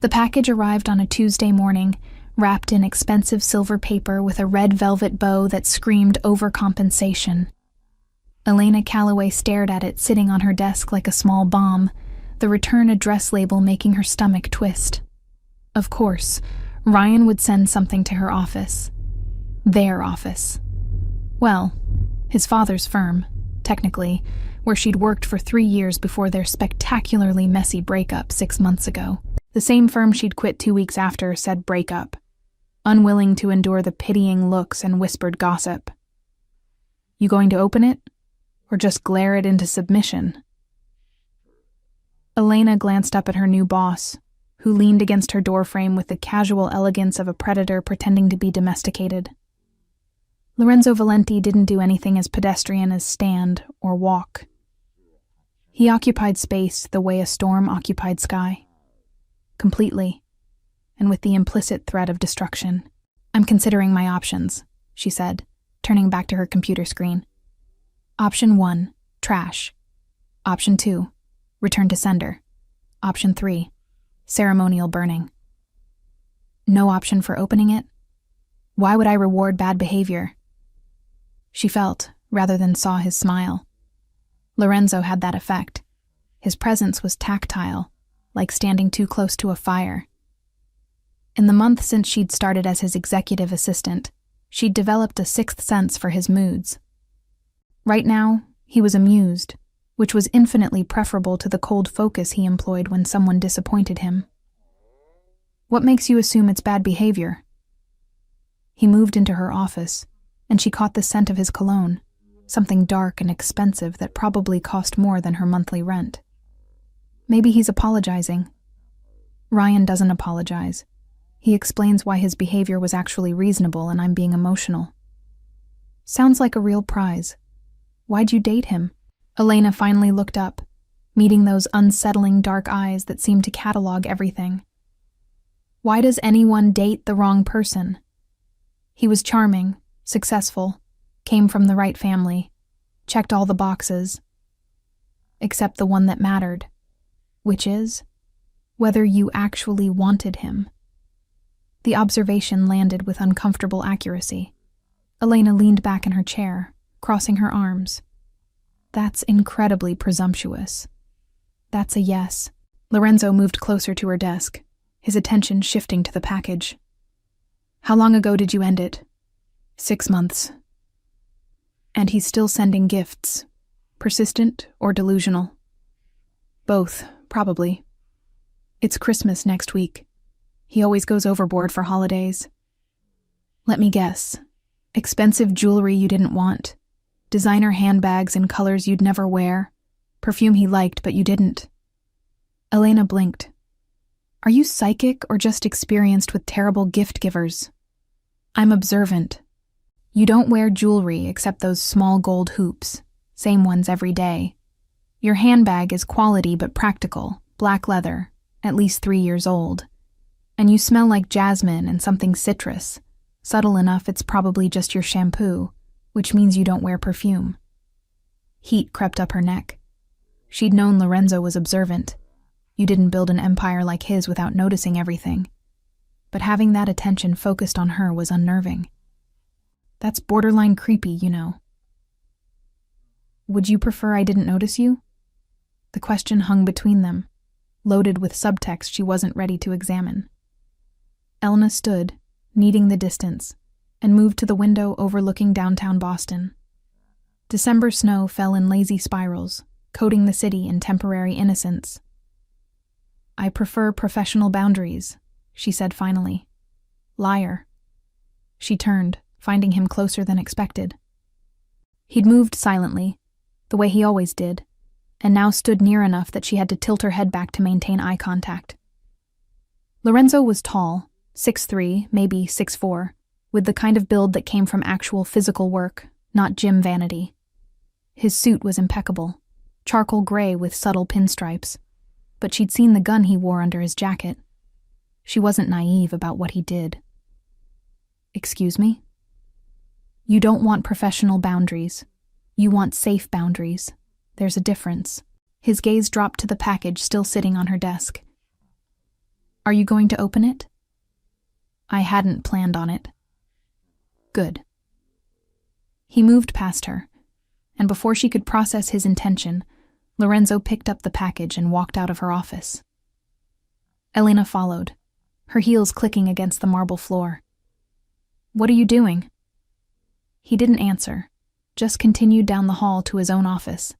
The package arrived on a Tuesday morning, wrapped in expensive silver paper with a red velvet bow that screamed overcompensation. Elena Calloway stared at it sitting on her desk like a small bomb, the return address label making her stomach twist. Of course, Ryan would send something to her office. Their office. Well, his father's firm, technically, where she'd worked for 3 years before their spectacularly messy breakup 6 months ago. The same firm she'd quit 2 weeks after said breakup, unwilling to endure the pitying looks and whispered gossip. You going to open it? Or just glare it into submission? Elena glanced up at her new boss, who leaned against her doorframe with the casual elegance of a predator pretending to be domesticated. Lorenzo Valenti didn't do anything as pedestrian as stand or walk. He occupied space the way a storm occupied sky. Completely, and with the implicit threat of destruction. I'm considering my options, she said, turning back to her computer screen. Option 1, trash. Option 2, return to sender. Option 3, ceremonial burning. No option for opening it? Why would I reward bad behavior? She felt, rather than saw his smile. Lorenzo had that effect. His presence was tactile, like standing too close to a fire. In the month since she'd started as his executive assistant, she'd developed a sixth sense for his moods. Right now, he was amused, which was infinitely preferable to the cold focus he employed when someone disappointed him. What makes you assume it's bad behavior? He moved into her office, and she caught the scent of his cologne, something dark and expensive that probably cost more than her monthly rent. Maybe he's apologizing. Ryan doesn't apologize. He explains why his behavior was actually reasonable and I'm being emotional. Sounds like a real prize. Why'd you date him? Elena finally looked up, meeting those unsettling dark eyes that seemed to catalog everything. Why does anyone date the wrong person? He was charming, successful, came from the right family, checked all the boxes. Except the one that mattered, which is whether you actually wanted him. The observation landed with uncomfortable accuracy. Elena leaned back in her chair, crossing her arms. That's incredibly presumptuous. That's a yes. Lorenzo moved closer to her desk, his attention shifting to the package. How long ago did you end it? 6 months. And he's still sending gifts. Persistent or delusional? Both, probably. It's Christmas next week. He always goes overboard for holidays. Let me guess. Expensive jewelry you didn't want. Designer handbags in colors you'd never wear. Perfume he liked but you didn't. Elena blinked. Are you psychic or just experienced with terrible gift givers? I'm observant. You don't wear jewelry except those small gold hoops, same ones every day. Your handbag is quality but practical, black leather, at least 3 years old. And you smell like jasmine and something citrus, subtle enough it's probably just your shampoo, which means you don't wear perfume. Heat crept up her neck. She'd known Lorenzo was observant. You didn't build an empire like his without noticing everything. But having that attention focused on her was unnerving. That's borderline creepy, you know. Would you prefer I didn't notice you? The question hung between them, loaded with subtext she wasn't ready to examine. Elna stood, needing the distance, and moved to the window overlooking downtown Boston. December snow fell in lazy spirals, coating the city in temporary innocence. I prefer professional boundaries, she said finally. Liar. She turned, finding him closer than expected. He'd moved silently, the way he always did, and now stood near enough that she had to tilt her head back to maintain eye contact. Lorenzo was tall, 6'3", maybe 6'4", with the kind of build that came from actual physical work, not gym vanity. His suit was impeccable, charcoal gray with subtle pinstripes, but she'd seen the gun he wore under his jacket. She wasn't naive about what he did. Excuse me? You don't want professional boundaries. You want safe boundaries. There's a difference. His gaze dropped to the package still sitting on her desk. Are you going to open it? I hadn't planned on it. Good. He moved past her, and before she could process his intention, Lorenzo picked up the package and walked out of her office. Elena followed, her heels clicking against the marble floor. What are you doing? He didn't answer, just continued down the hall to his own office,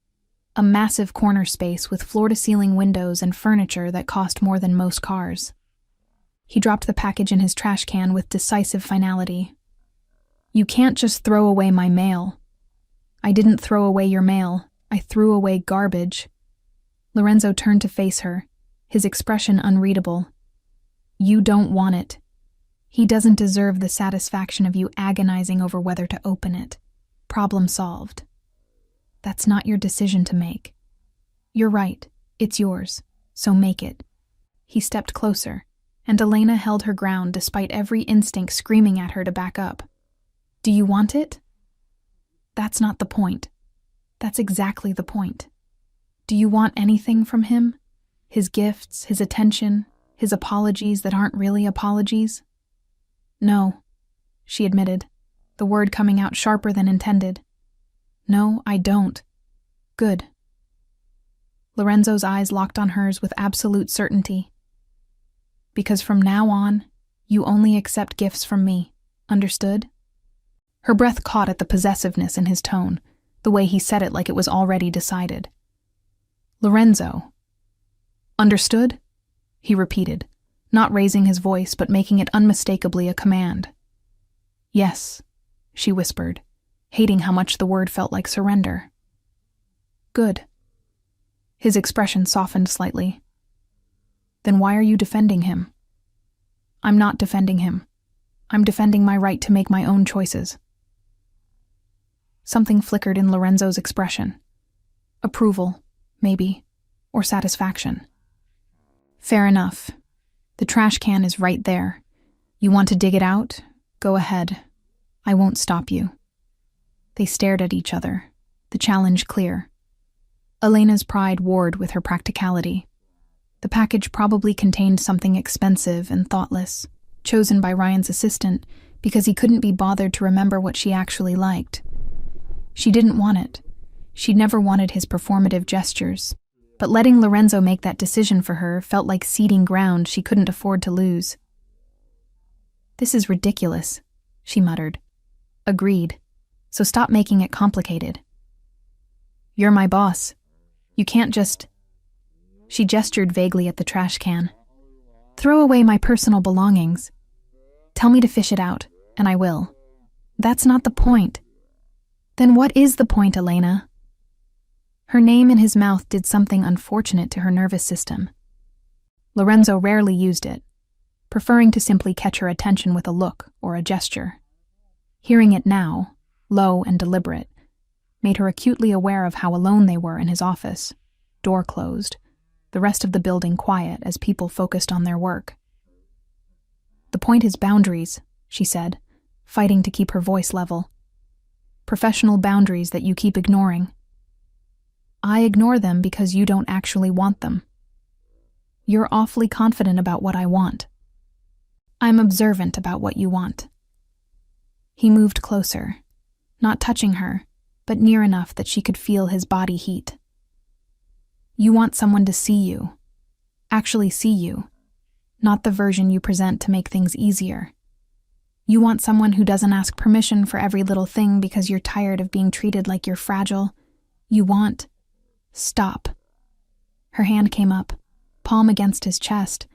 a massive corner space with floor-to-ceiling windows and furniture that cost more than most cars. He dropped the package in his trash can with decisive finality. You can't just throw away my mail. I didn't throw away your mail. I threw away garbage. Lorenzo turned to face her, his expression unreadable. You don't want it. He doesn't deserve the satisfaction of you agonizing over whether to open it. Problem solved. That's not your decision to make. You're right. It's yours. So make it. He stepped closer, and Elena held her ground despite every instinct screaming at her to back up. Do you want it? That's not the point. That's exactly the point. Do you want anything from him? His gifts, his attention, his apologies that aren't really apologies? No, she admitted, the word coming out sharper than intended. No, I don't. Good. Lorenzo's eyes locked on hers with absolute certainty. Because from now on, you only accept gifts from me. Understood? Her breath caught at the possessiveness in his tone, the way he said it like it was already decided. Lorenzo. Understood? He repeated, not raising his voice but making it unmistakably a command. Yes, she whispered, hating how much the word felt like surrender. Good. His expression softened slightly. Then why are you defending him? I'm not defending him. I'm defending my right to make my own choices. Something flickered in Lorenzo's expression. Approval, maybe, or satisfaction. Fair enough. The trash can is right there. You want to dig it out? Go ahead. I won't stop you. They stared at each other, the challenge clear. Elena's pride warred with her practicality. The package probably contained something expensive and thoughtless, chosen by Ryan's assistant because he couldn't be bothered to remember what she actually liked. She didn't want it. She'd never wanted his performative gestures, but letting Lorenzo make that decision for her felt like ceding ground she couldn't afford to lose. This is ridiculous, she muttered. Agreed. So stop making it complicated. You're my boss. You can't just... She gestured vaguely at the trash can. Throw away my personal belongings. Tell me to fish it out, and I will. That's not the point. Then what is the point, Elena? Her name in his mouth did something unfortunate to her nervous system. Lorenzo rarely used it, preferring to simply catch her attention with a look or a gesture. Hearing it now, low and deliberate, made her acutely aware of how alone they were in his office, door closed, the rest of the building quiet as people focused on their work. The point is boundaries, she said, fighting to keep her voice level. Professional boundaries that you keep ignoring. I ignore them because you don't actually want them. You're awfully confident about what I want. I'm observant about what you want. He moved closer, not touching her, but near enough that she could feel his body heat. You want someone to see you, actually see you, not the version you present to make things easier. You want someone who doesn't ask permission for every little thing because you're tired of being treated like you're fragile. You want... Stop. Her hand came up, palm against his chest,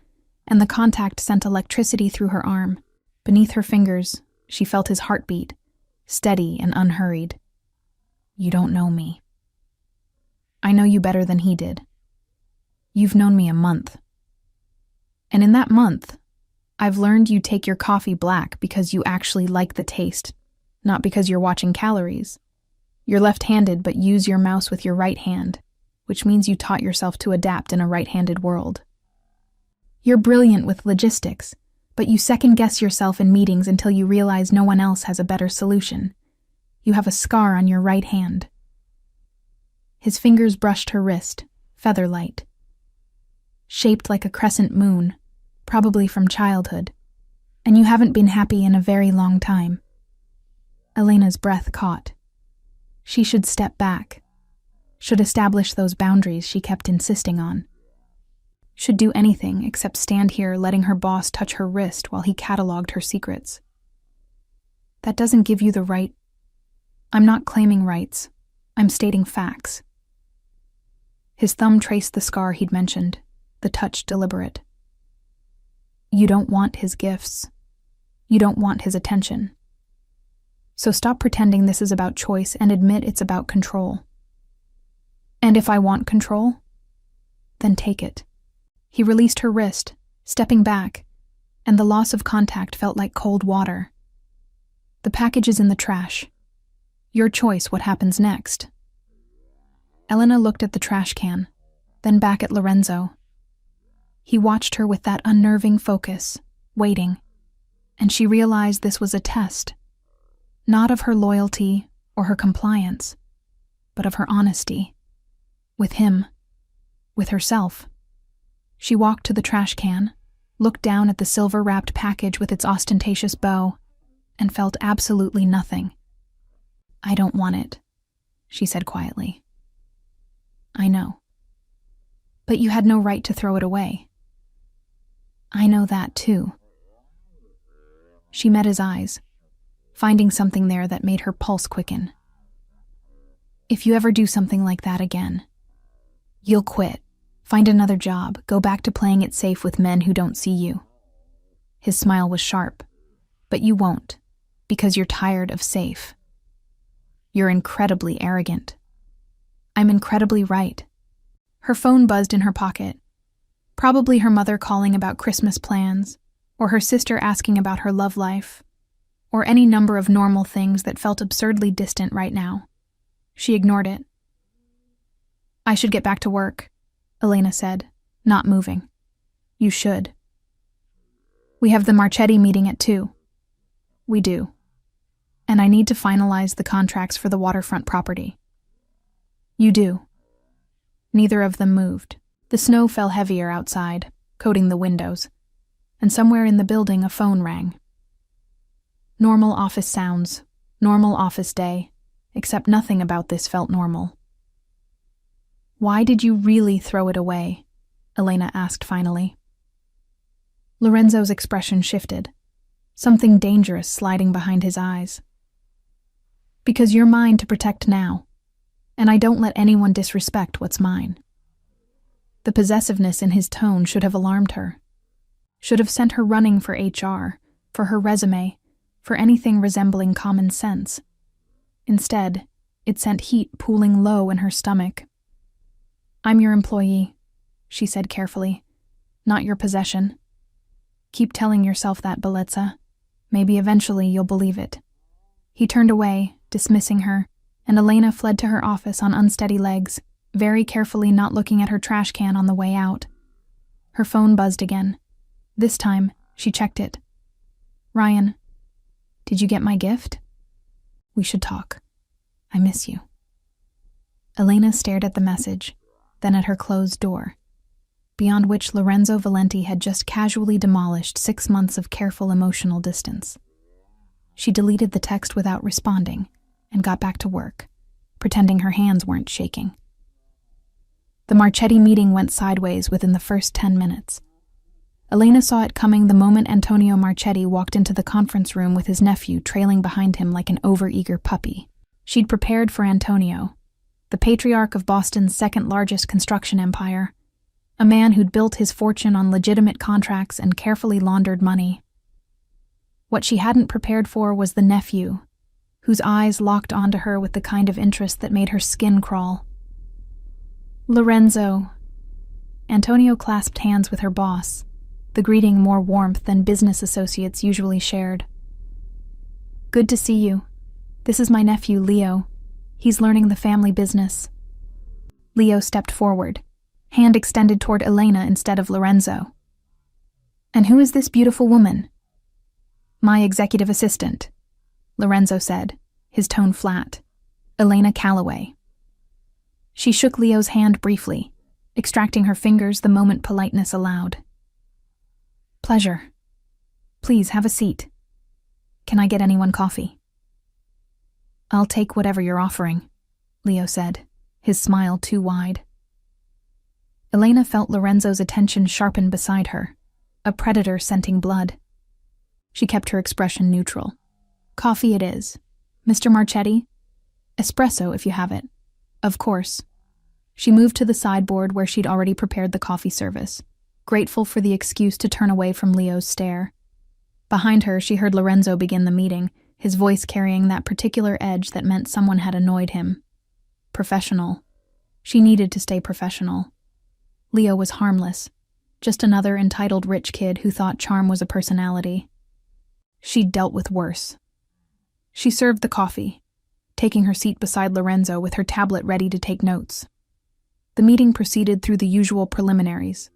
and the contact sent electricity through her arm. Beneath her fingers, she felt his heartbeat, steady and unhurried. You don't know me. I know you better than he did. You've known me a month. And in that month, I've learned you take your coffee black because you actually like the taste, not because you're watching calories. You're left-handed but use your mouse with your right hand, which means you taught yourself to adapt in a right-handed world. You're brilliant with logistics, but you second-guess yourself in meetings until you realize no one else has a better solution. You have a scar on your right hand. His fingers brushed her wrist, feather-light. Shaped like a crescent moon, probably from childhood, and you haven't been happy in a very long time. Elena's breath caught. She should step back, should establish those boundaries she kept insisting on, should do anything except stand here letting her boss touch her wrist while he cataloged her secrets. That doesn't give you the right. I'm not claiming rights. I'm stating facts. His thumb traced the scar he'd mentioned, the touch deliberate. You don't want his gifts. You don't want his attention. So stop pretending this is about choice and admit it's about control. And if I want control, then take it. He released her wrist, stepping back, and the loss of contact felt like cold water. The package is in the trash. Your choice what happens next. Elena looked at the trash can, then back at Lorenzo. He watched her with that unnerving focus, waiting, and she realized this was a test, not of her loyalty or her compliance, but of her honesty. With him, with herself. She walked to the trash can, looked down at the silver-wrapped package with its ostentatious bow, and felt absolutely nothing. I don't want it, she said quietly. I know. But you had no right to throw it away. I know that too. She met his eyes, finding something there that made her pulse quicken. If you ever do something like that again, you'll quit, find another job, go back to playing it safe with men who don't see you. His smile was sharp, but you won't, because you're tired of safe. You're incredibly arrogant. I'm incredibly right. Her phone buzzed in her pocket. Probably her mother calling about Christmas plans, or her sister asking about her love life, or any number of normal things that felt absurdly distant right now. She ignored it. I should get back to work, Elena said, not moving. You should. We have the Marchetti meeting at 2. We do. And I need to finalize the contracts for the waterfront property. You do. Neither of them moved. The snow fell heavier outside, coating the windows, and somewhere in the building a phone rang. Normal office sounds, normal office day, except nothing about this felt normal. Why did you really throw it away? Elena asked finally. Lorenzo's expression shifted, something dangerous sliding behind his eyes. Because you're mine to protect now, and I don't let anyone disrespect what's mine. The possessiveness in his tone should have alarmed her, should have sent her running for HR, for her resume, for anything resembling common sense. Instead, it sent heat pooling low in her stomach. I'm your employee, she said carefully, not your possession. Keep telling yourself that, Bellezza. Maybe eventually you'll believe it. He turned away, dismissing her, and Elena fled to her office on unsteady legs, very carefully not looking at her trash can on the way out. Her phone buzzed again. This time, she checked it. Ryan, did you get my gift? We should talk. I miss you. Elena stared at the message, then at her closed door, beyond which Lorenzo Valenti had just casually demolished 6 months of careful emotional distance. She deleted the text without responding and got back to work, pretending her hands weren't shaking. The Marchetti meeting went sideways within the first 10 minutes. Elena saw it coming the moment Antonio Marchetti walked into the conference room with his nephew trailing behind him like an overeager puppy. She'd prepared for Antonio, the patriarch of Boston's second-largest construction empire, a man who'd built his fortune on legitimate contracts and carefully laundered money. What she hadn't prepared for was the nephew, whose eyes locked onto her with the kind of interest that made her skin crawl. Lorenzo. Antonio clasped hands with her boss, the greeting more warmth than business associates usually shared. Good to see you. This is my nephew, Leo. He's learning the family business. Leo stepped forward, hand extended toward Elena instead of Lorenzo. And who is this beautiful woman? My executive assistant, Lorenzo said, his tone flat. Elena Calloway. She shook Leo's hand briefly, extracting her fingers the moment politeness allowed. Pleasure. Please have a seat. Can I get anyone coffee? I'll take whatever you're offering, Leo said, his smile too wide. Elena felt Lorenzo's attention sharpen beside her, a predator scenting blood. She kept her expression neutral. Coffee it is. Mr. Marchetti? Espresso if you have it. Of course. She moved to the sideboard where she'd already prepared the coffee service, grateful for the excuse to turn away from Leo's stare. Behind her, she heard Lorenzo begin the meeting, his voice carrying that particular edge that meant someone had annoyed him. Professional. She needed to stay professional. Leo was harmless, just another entitled rich kid who thought charm was a personality. She'd dealt with worse. She served the coffee, taking her seat beside Lorenzo with her tablet ready to take notes. The meeting proceeded through the usual preliminaries: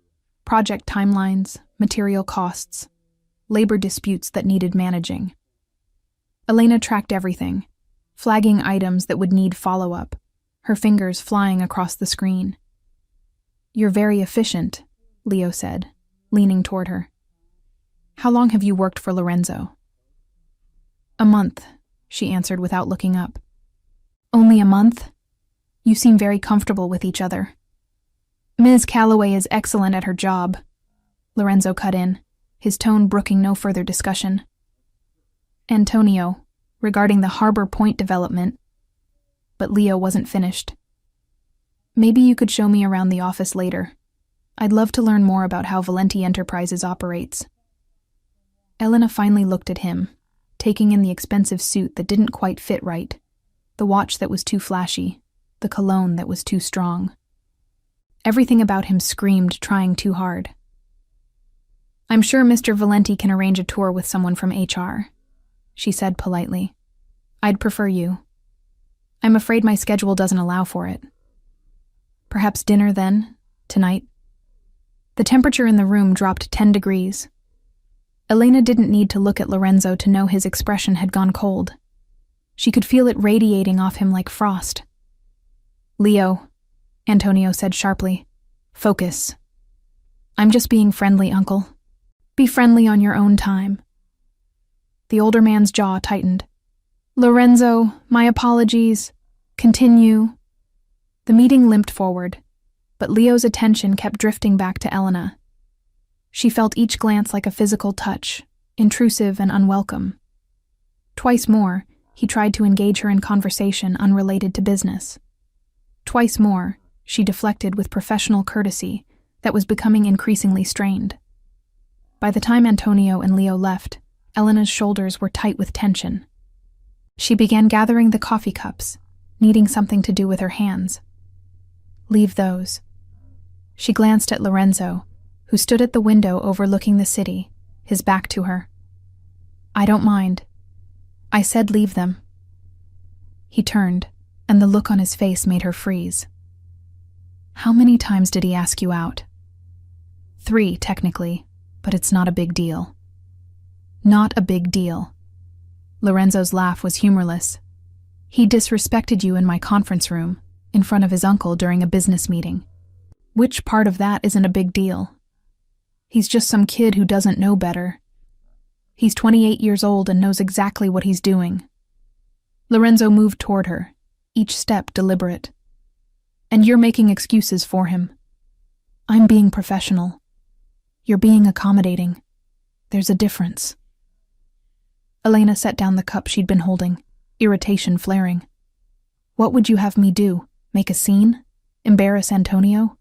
project timelines, material costs, labor disputes that needed managing. Elena tracked everything, flagging items that would need follow-up, her fingers flying across the screen. You're very efficient, Leo said, leaning toward her. How long have you worked for Lorenzo? A month, she answered without looking up. Only a month? You seem very comfortable with each other. Ms. Calloway is excellent at her job, Lorenzo cut in, his tone brooking no further discussion. Antonio, regarding the Harbor Point development. But Leo wasn't finished. Maybe you could show me around the office later. I'd love to learn more about how Valenti Enterprises operates. Elena finally looked at him, taking in the expensive suit that didn't quite fit right, the watch that was too flashy, the cologne that was too strong. Everything about him screamed trying too hard. I'm sure Mr. Valenti can arrange a tour with someone from HR, she said politely. I'd prefer you. I'm afraid my schedule doesn't allow for it. Perhaps dinner then, tonight? The temperature in the room dropped 10 degrees. Elena didn't need to look at Lorenzo to know his expression had gone cold. She could feel it radiating off him like frost. Leo, Antonio said sharply, focus. I'm just being friendly, Uncle. Be friendly on your own time. The older man's jaw tightened. Lorenzo, my apologies. Continue. The meeting limped forward, but Leo's attention kept drifting back to Elena. She felt each glance like a physical touch, intrusive and unwelcome. Twice more, he tried to engage her in conversation unrelated to business. Twice more, she deflected with professional courtesy that was becoming increasingly strained. By the time Antonio and Leo left, Elena's shoulders were tight with tension. She began gathering the coffee cups, needing something to do with her hands. Leave those. She glanced at Lorenzo, who stood at the window overlooking the city, his back to her. I don't mind. I said leave them. He turned, and the look on his face made her freeze. How many times did he ask you out? 3, technically, but it's not a big deal. Not a big deal. Lorenzo's laugh was humorless. He disrespected you in my conference room, in front of his uncle during a business meeting. Which part of that isn't a big deal? He's just some kid who doesn't know better. He's 28 years old and knows exactly what he's doing. Lorenzo moved toward her, each step deliberate. And you're making excuses for him. I'm being professional. You're being accommodating. There's a difference. Elena set down the cup she'd been holding, irritation flaring. What would you have me do? Make a scene? Embarrass Antonio?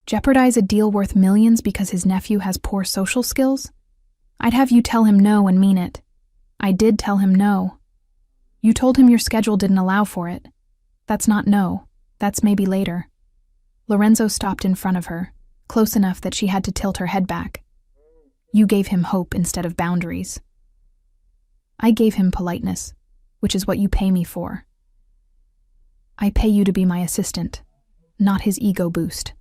Jeopardize a deal worth millions because his nephew has poor social skills? I'd have you tell him no and mean it. I did tell him no. You told him your schedule didn't allow for it. That's not no. That's maybe later. Lorenzo stopped in front of her, close enough that she had to tilt her head back. You gave him hope instead of boundaries. I gave him politeness, which is what you pay me for. I pay you to be my assistant, not his ego boost.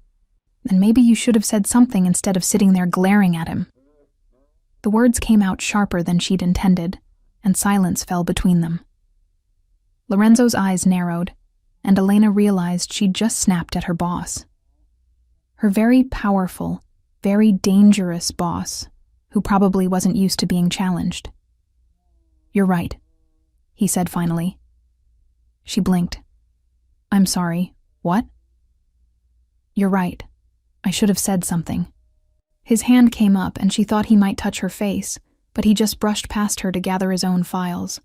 Then maybe you should have said something instead of sitting there glaring at him. The words came out sharper than she'd intended, and silence fell between them. Lorenzo's eyes narrowed, and Elena realized she'd just snapped at her boss. Her very powerful, very dangerous boss, who probably wasn't used to being challenged. "You're right," he said finally. She blinked. "I'm sorry. What?" "You're right. I should have said something." His hand came up and she thought he might touch her face, but he just brushed past her to gather his own files.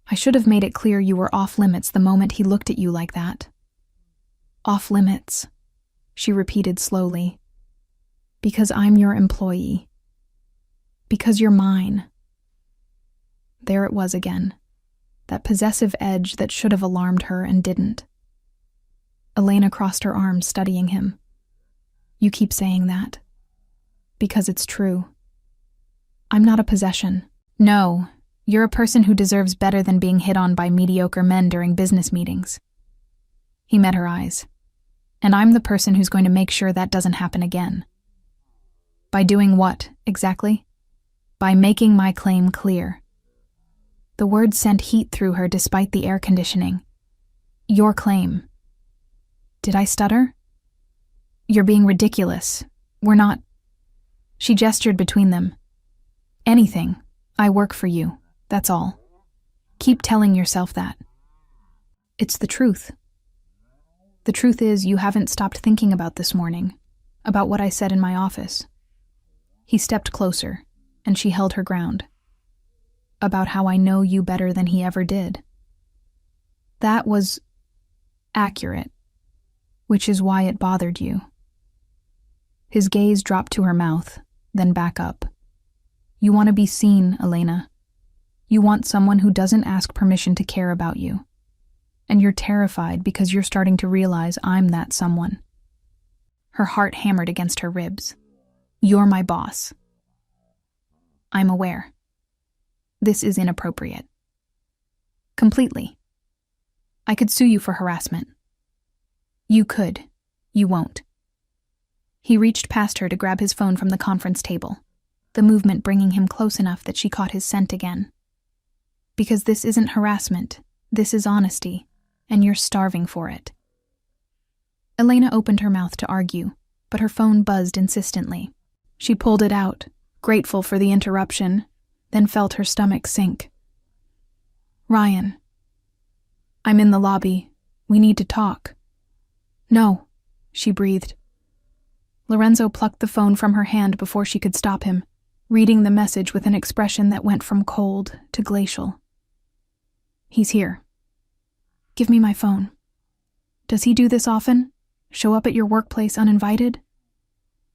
"I should have made it clear you were off limits the moment he looked at you like that." "Off limits," she repeated slowly. "Because I'm your employee. Because you're mine." There it was again, that possessive edge that should have alarmed her and didn't. Elena crossed her arms, studying him. "You keep saying that. Because it's true. I'm not a possession. No, you're a person who deserves better than being hit on by mediocre men during business meetings." He met her eyes. "And I'm the person who's going to make sure that doesn't happen again." "By doing what, exactly?" "By making my claim clear." The words sent heat through her despite the air conditioning. "Your claim." Did I stutter? "You're being ridiculous. We're not—" She gestured between them. "Anything. I work for you. That's all. Keep telling yourself that. It's the truth. The truth is, you haven't stopped thinking about this morning, about what I said in my office." He stepped closer, and she held her ground. "About how I know you better than he ever did." That was accurate, which is why it bothered you. His gaze dropped to her mouth, then back up. "You want to be seen, Elena. You want someone who doesn't ask permission to care about you. And you're terrified because you're starting to realize I'm that someone." Her heart hammered against her ribs. "You're my boss." "I'm aware. This is inappropriate. Completely. I could sue you for harassment." "You could. You won't." He reached past her to grab his phone from the conference table, the movement bringing him close enough that she caught his scent again. "Because this isn't harassment. This is honesty, and you're starving for it." Elena opened her mouth to argue, but her phone buzzed insistently. She pulled it out, grateful for the interruption, then felt her stomach sink. "Ryan. I'm in the lobby. We need to talk." "No," she breathed. Lorenzo plucked the phone from her hand before she could stop him, reading the message with an expression that went from cold to glacial. "He's here." "Give me my phone." "Does he do this often? Show up at your workplace uninvited?"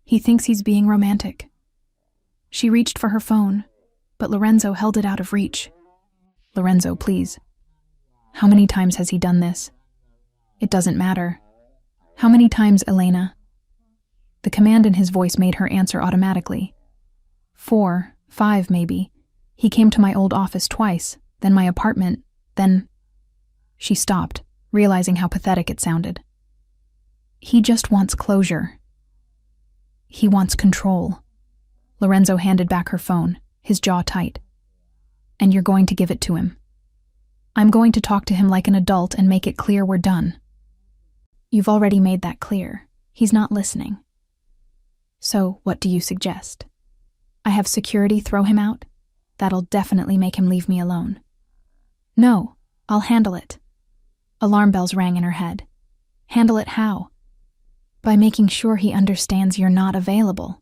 "He thinks he's being romantic." She reached for her phone, but Lorenzo held it out of reach. "Lorenzo, please. How many times has he done this?" "It doesn't matter." "How many times, Elena?" The command in his voice made her answer automatically. 4, 5 maybe. He came to my old office twice, then my apartment, then... She stopped, realizing how pathetic it sounded. "He just wants closure. He wants control." Lorenzo handed back her phone, his jaw tight. "And you're going to give it to him. I'm going to talk to him like an adult and make it clear we're done." "You've already made that clear. He's not listening." "So, what do you suggest? I have security throw him out? That'll definitely make him leave me alone." "No, I'll handle it." Alarm bells rang in her head. "Handle it how?" "By making sure he understands you're not available."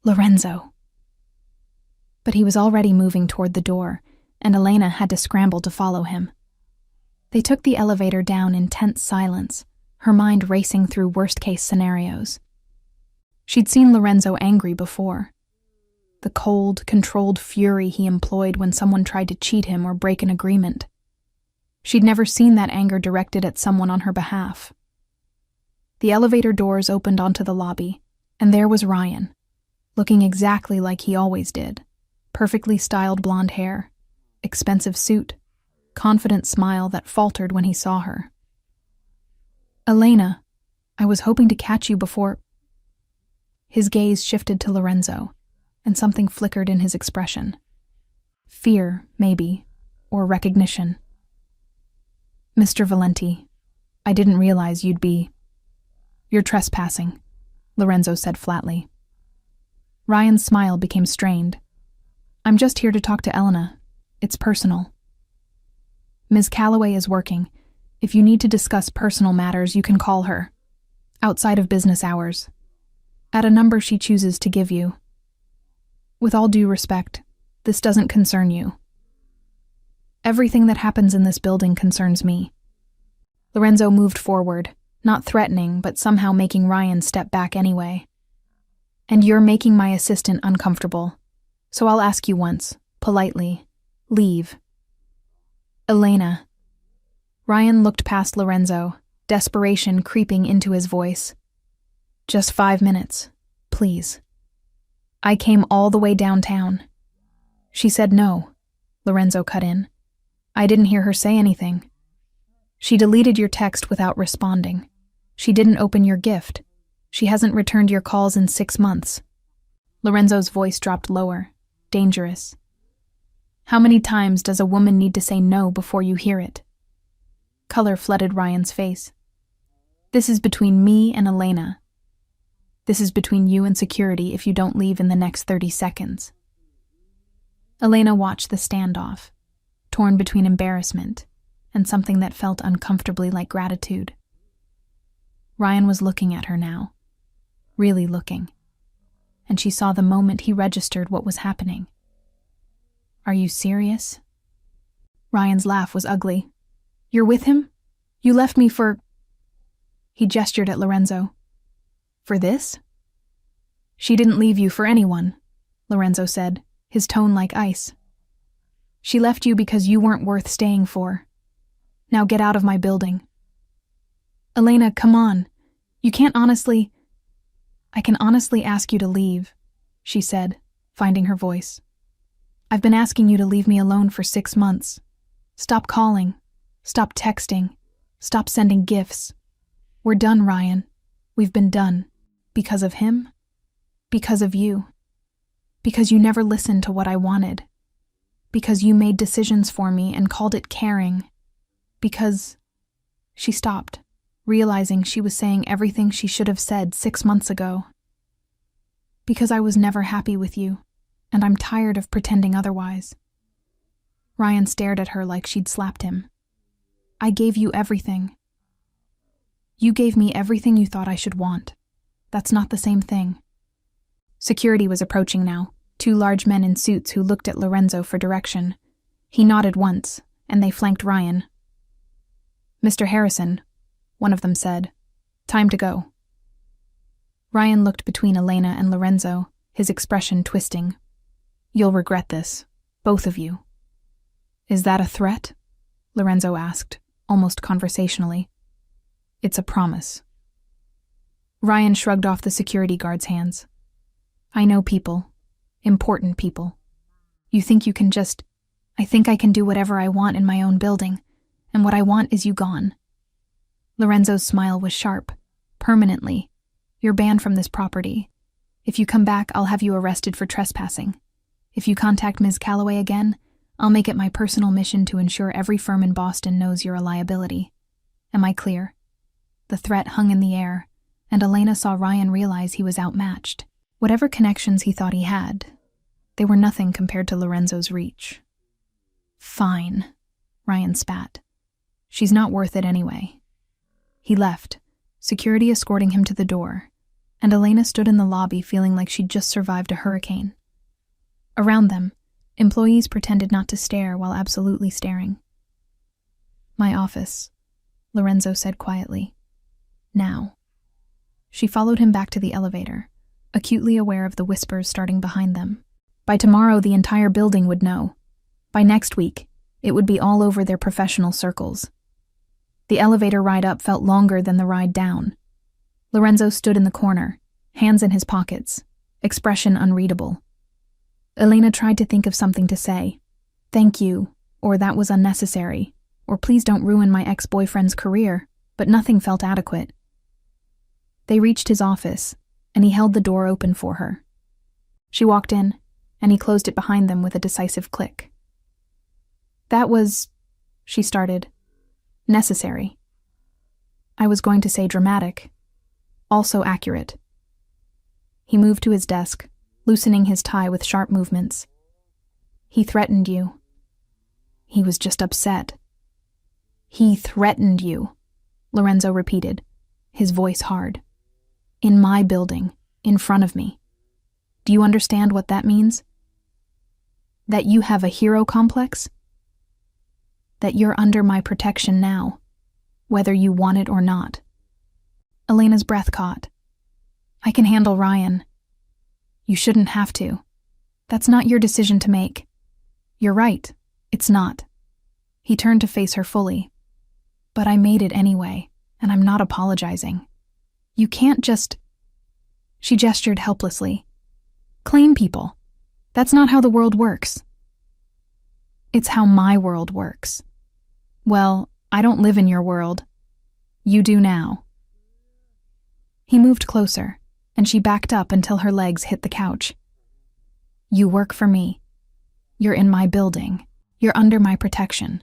"Lorenzo." But he was already moving toward the door, and Elena had to scramble to follow him. They took the elevator down in tense silence, her mind racing through worst-case scenarios. She'd seen Lorenzo angry before. The cold, controlled fury he employed when someone tried to cheat him or break an agreement. She'd never seen that anger directed at someone on her behalf. The elevator doors opened onto the lobby, and there was Ryan, looking exactly like he always did. Perfectly styled blonde hair, expensive suit, confident smile that faltered when he saw her. "Elena, I was hoping to catch you before—" His gaze shifted to Lorenzo, and something flickered in his expression. Fear, maybe, or recognition. "Mr. Valenti, I didn't realize you'd be—" "You're trespassing," Lorenzo said flatly. Ryan's smile became strained. I'm just here to talk to Elena. It's personal. Ms. Calloway is working. If you need to discuss personal matters, you can call her. Outside of business hours. At a number she chooses to give you. With all due respect, this doesn't concern you. Everything that happens in this building concerns me. Lorenzo moved forward, not threatening, but somehow making Ryan step back anyway. And you're making my assistant uncomfortable. So I'll ask you once, politely, leave. Elena. Ryan looked past Lorenzo, desperation creeping into his voice. Just 5 minutes, please. I came all the way downtown. She said no, Lorenzo cut in. I didn't hear her say anything. She deleted your text without responding. She didn't open your gift. She hasn't returned your calls in 6 months. Lorenzo's voice dropped lower, dangerous. How many times does a woman need to say no before you hear it? Color flooded Ryan's face. This is between me and Elena. This is between you and security if you don't leave in the next 30 seconds. Elena watched the standoff, torn between embarrassment and something that felt uncomfortably like gratitude. Ryan was looking at her now, really looking, and she saw the moment he registered what was happening. Are you serious? Ryan's laugh was ugly. You're with him? You left me for... He gestured at Lorenzo. For this? She didn't leave you for anyone, Lorenzo said, his tone like ice. She left you because you weren't worth staying for. Now get out of my building. Elena, come on. You can't honestly... I can honestly ask you to leave, she said, finding her voice. I've been asking you to leave me alone for 6 months. Stop calling. Stop texting. Stop sending gifts. We're done, Ryan. We've been done. Because of him? Because of you. Because you never listened to what I wanted. Because you made decisions for me and called it caring. Because... She stopped, realizing she was saying everything she should have said 6 months ago. Because I was never happy with you, and I'm tired of pretending otherwise. Ryan stared at her like she'd slapped him. I gave you everything. You gave me everything you thought I should want. That's not the same thing. Security was approaching now, 2 large men in suits who looked at Lorenzo for direction. He nodded once, and they flanked Ryan. Mr. Harrison, one of them said. Time to go. Ryan looked between Elena and Lorenzo, his expression twisting. You'll regret this, both of you. Is that a threat? Lorenzo asked, almost conversationally. It's a promise. Ryan shrugged off the security guard's hands. I know people. Important people. You think you can just... I think I can do whatever I want in my own building, and what I want is you gone. Lorenzo's smile was sharp. Permanently. You're banned from this property. If you come back, I'll have you arrested for trespassing. If you contact Ms. Calloway again, I'll make it my personal mission to ensure every firm in Boston knows you're a liability. Am I clear? The threat hung in the air, and Elena saw Ryan realize he was outmatched. Whatever connections he thought he had, they were nothing compared to Lorenzo's reach. Fine, Ryan spat. She's not worth it anyway. He left, security escorting him to the door, and Elena stood in the lobby feeling like she'd just survived a hurricane. Around them, employees pretended not to stare while absolutely staring. My office, Lorenzo said quietly. Now. She followed him back to the elevator, acutely aware of the whispers starting behind them. By tomorrow, the entire building would know. By next week, it would be all over their professional circles. The elevator ride up felt longer than the ride down. Lorenzo stood in the corner, hands in his pockets, expression unreadable. Elena tried to think of something to say. Thank you, or that was unnecessary, or please don't ruin my ex-boyfriend's career, but nothing felt adequate. They reached his office, and he held the door open for her. She walked in, and he closed it behind them with a decisive click. That was, she started, necessary. I was going to say dramatic, also accurate. He moved to his desk, loosening his tie with sharp movements. He threatened you. He was just upset. He threatened you, Lorenzo repeated, his voice hard. In my building, in front of me. Do you understand what that means? That you have a hero complex? That you're under my protection now, whether you want it or not. Elena's breath caught. I can handle Ryan. You shouldn't have to. That's not your decision to make. You're right, it's not. He turned to face her fully. But I made it anyway, and I'm not apologizing. You can't just... She gestured helplessly. Claim people. That's not how the world works. It's how my world works. Well, I don't live in your world. You do now. He moved closer, and she backed up until her legs hit the couch. You work for me. You're in my building. You're under my protection.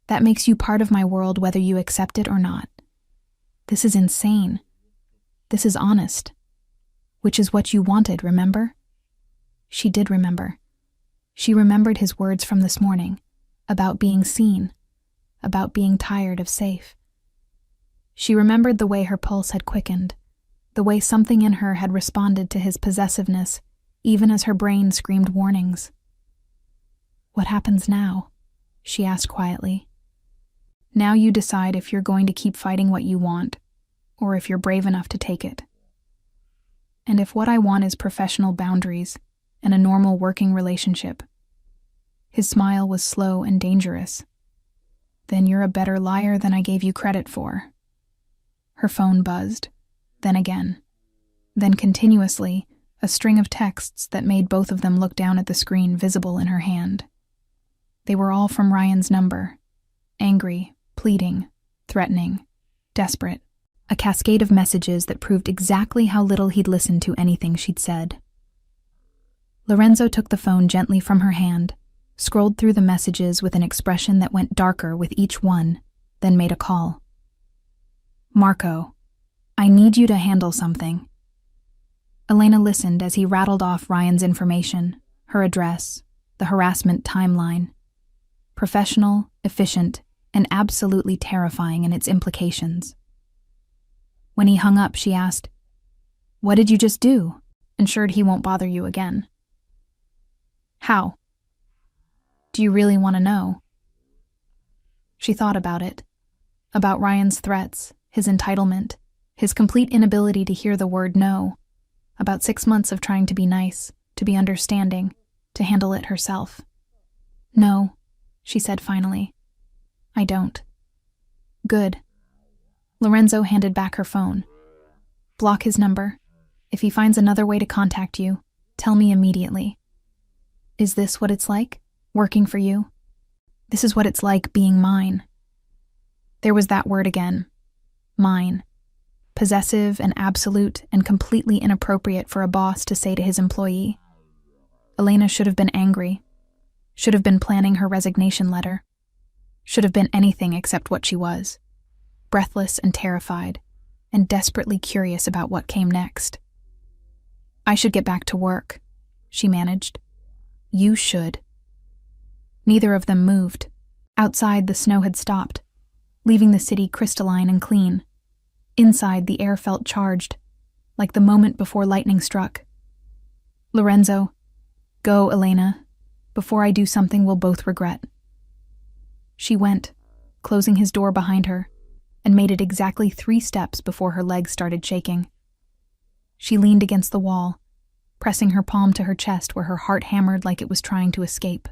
That makes you part of my world whether you accept it or not. This is insane. This is honest. Which is what you wanted, remember? She did remember. She remembered his words from this morning, about being seen, about being tired of safe. She remembered the way her pulse had quickened, the way something in her had responded to his possessiveness, even as her brain screamed warnings. What happens now? She asked quietly. Now you decide if you're going to keep fighting what you want, or if you're brave enough to take it. And if what I want is professional boundaries and a normal working relationship. His smile was slow and dangerous. Then you're a better liar than I gave you credit for. Her phone buzzed, then again, then continuously, a string of texts that made both of them look down at the screen visible in her hand. They were all from Ryan's number, angry, pleading, threatening, desperate, a cascade of messages that proved exactly how little he'd listened to anything she'd said. Lorenzo took the phone gently from her hand, scrolled through the messages with an expression that went darker with each one, then made a call. Marco, I need you to handle something. Elena listened as he rattled off Ryan's information, her address, the harassment timeline. Professional, efficient, and absolutely terrifying in its implications. When he hung up, she asked, What did you just do? Ensured he won't bother you again. How? Do you really want to know? She thought about it. About Ryan's threats, his entitlement, his complete inability to hear the word no. About 6 months of trying to be nice, to be understanding, to handle it herself. No, she said finally. I don't. Good. Lorenzo handed back her phone. Block his number. If he finds another way to contact you, tell me immediately. Is this what it's like, working for you? This is what it's like being mine. There was that word again. Mine. Possessive and absolute and completely inappropriate for a boss to say to his employee. Elena should have been angry. Should have been planning her resignation letter. Should have been anything except what she was. Breathless and terrified, and desperately curious about what came next. I should get back to work, she managed. You should. Neither of them moved. Outside, the snow had stopped, leaving the city crystalline and clean. Inside, the air felt charged, like the moment before lightning struck. Lorenzo, go, Elena, before I do something we'll both regret. She went, closing his door behind her, and made it exactly 3 steps before her legs started shaking. She leaned against the wall, pressing her palm to her chest where her heart hammered like it was trying to escape.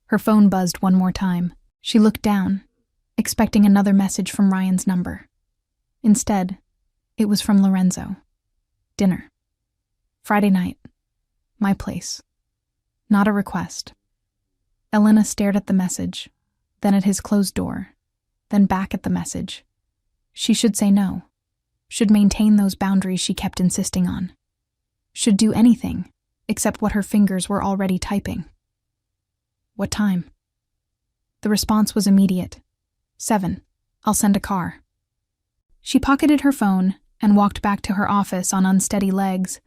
Her phone buzzed one more time. She looked down, expecting another message from Ryan's number. Instead, it was from Lorenzo. Dinner. Friday night. My place. Not a request. Elena stared at the message, then at his closed door, then back at the message. She should say no. Should maintain those boundaries she kept insisting on. Should do anything, except what her fingers were already typing. What time? The response was immediate. 7. I'll send a car. She pocketed her phone and walked back to her office on unsteady legs,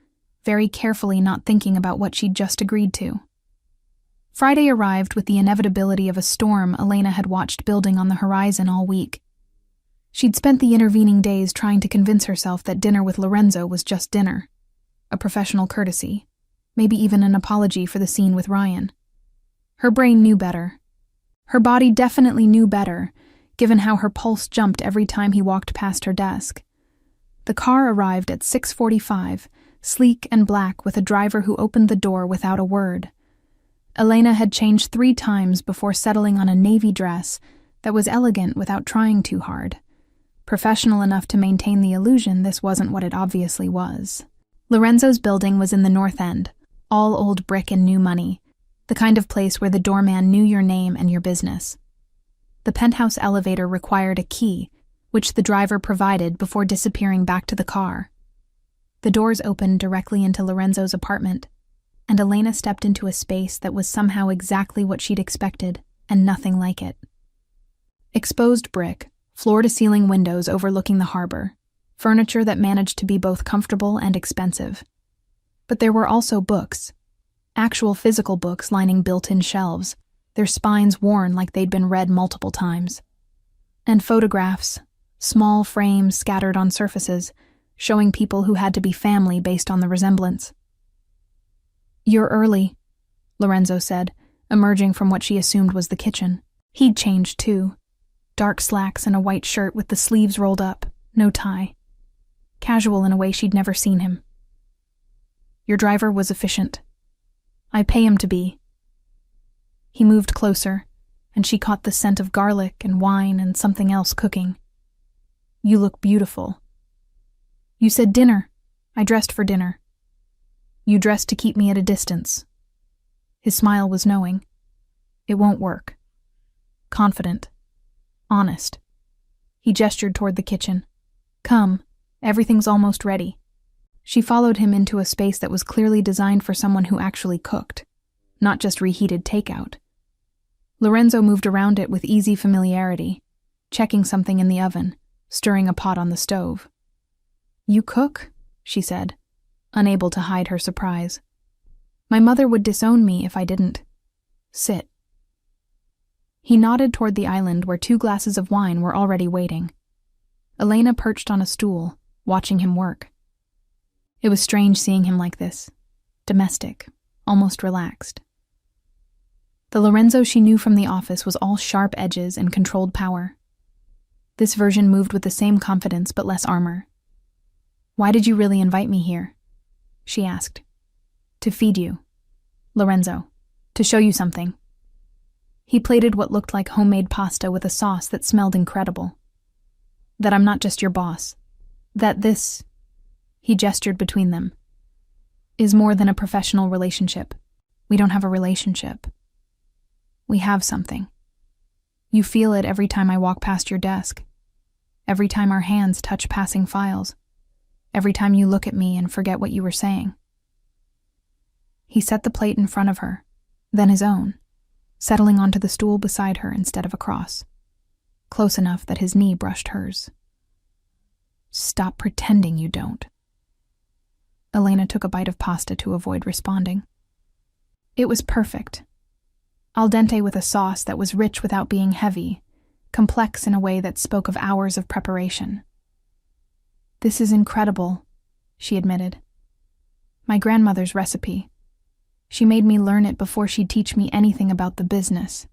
very carefully not thinking about what she'd just agreed to. Friday arrived with the inevitability of a storm Elena had watched building on the horizon all week. She'd spent the intervening days trying to convince herself that dinner with Lorenzo was just dinner, a professional courtesy, maybe even an apology for the scene with Ryan. Her brain knew better. Her body definitely knew better, given how her pulse jumped every time he walked past her desk. The car arrived at 6:45, sleek and black, with a driver who opened the door without a word. Elena had changed 3 times before settling on a navy dress that was elegant without trying too hard. Professional enough to maintain the illusion this wasn't what it obviously was. Lorenzo's building was in the North End, all old brick and new money, the kind of place where the doorman knew your name and your business. The penthouse elevator required a key, which the driver provided before disappearing back to the car. The doors opened directly into Lorenzo's apartment, and Elena stepped into a space that was somehow exactly what she'd expected, and nothing like it. Exposed brick, floor-to-ceiling windows overlooking the harbor, furniture that managed to be both comfortable and expensive. But there were also books, actual physical books lining built-in shelves, their spines worn like they'd been read multiple times. And photographs, small frames scattered on surfaces, showing people who had to be family based on the resemblance. "You're early," Lorenzo said, emerging from what she assumed was the kitchen. He'd changed too. Dark slacks and a white shirt with the sleeves rolled up, no tie. Casual in a way she'd never seen him. "Your driver was efficient. I pay him to be." He moved closer, and she caught the scent of garlic and wine and something else cooking. "You look beautiful." "You said dinner. I dressed for dinner." "You dressed to keep me at a distance." His smile was knowing. "It won't work." Confident. Honest. He gestured toward the kitchen. "Come, everything's almost ready." She followed him into a space that was clearly designed for someone who actually cooked, not just reheated takeout. Lorenzo moved around it with easy familiarity, checking something in the oven, stirring a pot on the stove. "You cook?" she said, unable to hide her surprise. "My mother would disown me if I didn't. Sit." He nodded toward the island where 2 glasses of wine were already waiting. Elena perched on a stool, watching him work. It was strange seeing him like this, domestic, almost relaxed. The Lorenzo she knew from the office was all sharp edges and controlled power. This version moved with the same confidence but less armor. "Why did you really invite me here?" she asked. "To feed you, Lorenzo. To show you something." He plated what looked like homemade pasta with a sauce that smelled incredible. "That I'm not just your boss. That this," he gestured between them, "is more than a professional relationship. We don't have a relationship. We have something. You feel it every time I walk past your desk. Every time our hands touch passing files. Every time you look at me and forget what you were saying." He set the plate in front of her, then his own, settling onto the stool beside her instead of across, close enough that his knee brushed hers. "Stop pretending you don't." Elena took a bite of pasta to avoid responding. It was perfect. Al dente with a sauce that was rich without being heavy, complex in a way that spoke of hours of preparation. "This is incredible," she admitted. "My grandmother's recipe. She made me learn it before she'd teach me anything about the business."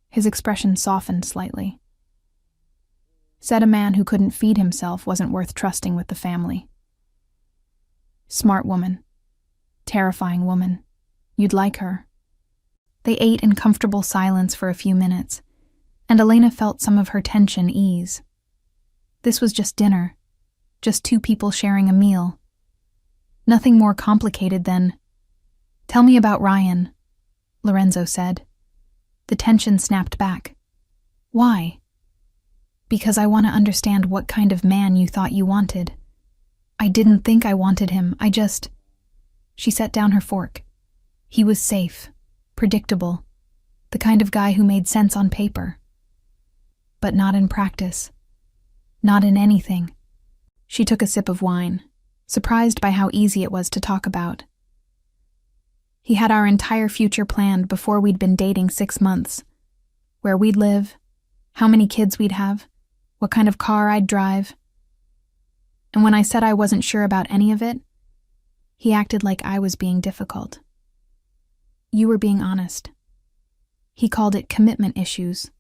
His expression softened slightly. Said a man who couldn't feed himself wasn't worth trusting with the family. "Smart woman. Terrifying woman. You'd like her." They ate in comfortable silence for a few minutes, and Elena felt some of her tension ease. This was just dinner, just 2 people sharing a meal. Nothing more complicated than, "Tell me about Ryan," Lorenzo said. The tension snapped back. "Why?" "Because I want to understand what kind of man you thought you wanted. I didn't think I wanted him, I just..." She set down her fork. "He was safe, predictable, the kind of guy who made sense on paper. But not in practice. Not in anything." She took a sip of wine. surprised by how easy it was to talk about. He had our entire future planned before we'd been dating 6 months. Where we'd live, how many kids we'd have, what kind of car I'd drive. And when I said I wasn't sure about any of it, he acted like I was being difficult. You were being honest. He called it commitment issues.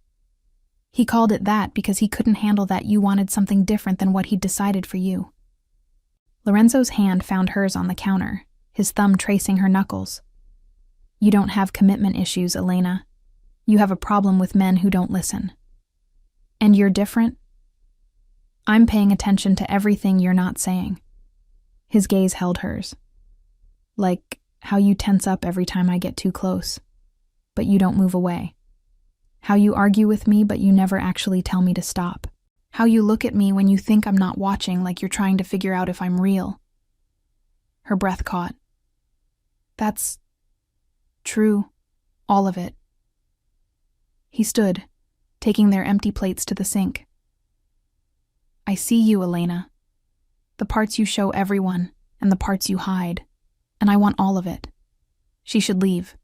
He called it that because he couldn't handle that you wanted something different than what he'd decided for you. Lorenzo's hand found hers on the counter, his thumb tracing her knuckles. You don't have commitment issues, Elena. You have a problem with men who don't listen. And you're different? I'm paying attention to everything you're not saying. His gaze held hers. Like how you tense up every time I get too close, but you don't move away. How you argue with me, but you never actually tell me to stop. How you look at me when you think I'm not watching, like you're trying to figure out if I'm real. Her breath caught. That's true, all of it. He stood, taking their empty plates to the sink. I see you, Elena. The parts you show everyone, and the parts you hide. And I want all of it. She should leave.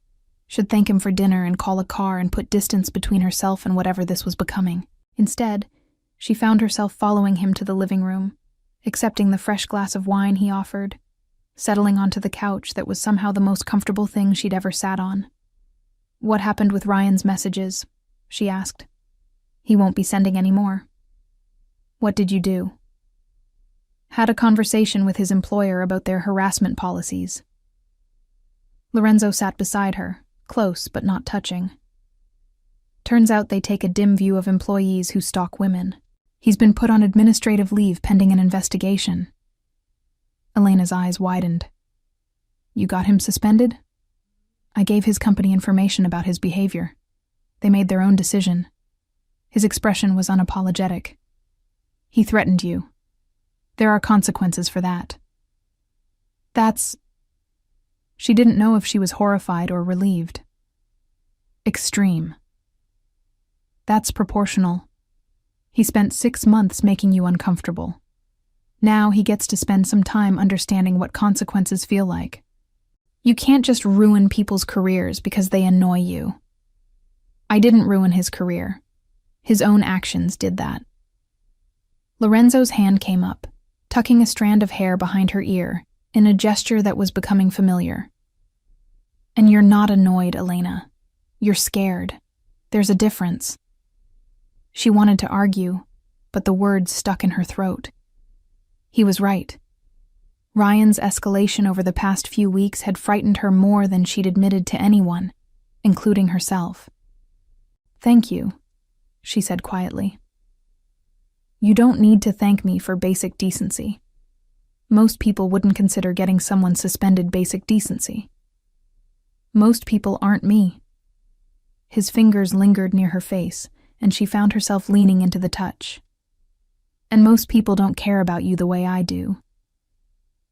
Should thank him for dinner and call a car and put distance between herself and whatever this was becoming. Instead, she found herself following him to the living room, accepting the fresh glass of wine he offered, settling onto the couch that was somehow the most comfortable thing she'd ever sat on. What happened with Ryan's messages? She asked. He won't be sending any more. What did you do? Had a conversation with his employer about their harassment policies. Lorenzo sat beside her, close but not touching. Turns out they take a dim view of employees who stalk women. He's been put on administrative leave pending an investigation. Elena's eyes widened. You got him suspended? I gave his company information about his behavior. They made their own decision. His expression was unapologetic. He threatened you. There are consequences for that. That's... She didn't know if she was horrified or relieved. Extreme. That's proportional. He spent 6 months making you uncomfortable. Now he gets to spend some time understanding what consequences feel like. You can't just ruin people's careers because they annoy you. I didn't ruin his career. His own actions did that. Lorenzo's hand came up, tucking a strand of hair behind her ear, in a gesture that was becoming familiar. And you're not annoyed, Elena. You're scared. There's a difference. She wanted to argue, but the words stuck in her throat. He was right. Ryan's escalation over the past few weeks had frightened her more than she'd admitted to anyone, including herself. Thank you, she said quietly. You don't need to thank me for basic decency. Most people wouldn't consider getting someone suspended basic decency. Most people aren't me. His fingers lingered near her face, and she found herself leaning into the touch. And most people don't care about you the way I do.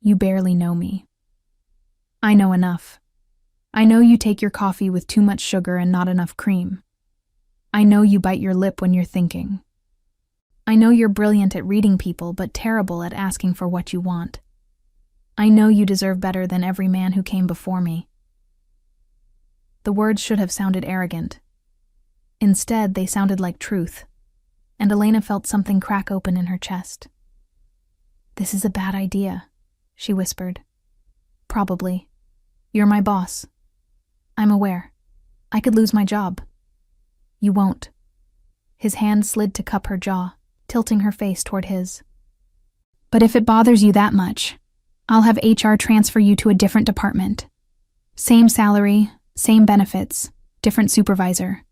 You barely know me. I know enough. I know you take your coffee with too much sugar and not enough cream. I know you bite your lip when you're thinking. I know you're brilliant at reading people but terrible at asking for what you want. I know you deserve better than every man who came before me. The words should have sounded arrogant. Instead, they sounded like truth, and Elena felt something crack open in her chest. This is a bad idea, she whispered. Probably. You're my boss. I'm aware. I could lose my job. You won't. His hand slid to cup her jaw, tilting her face toward his. But if it bothers you that much, I'll have HR transfer you to a different department. Same salary, same benefits, different supervisor.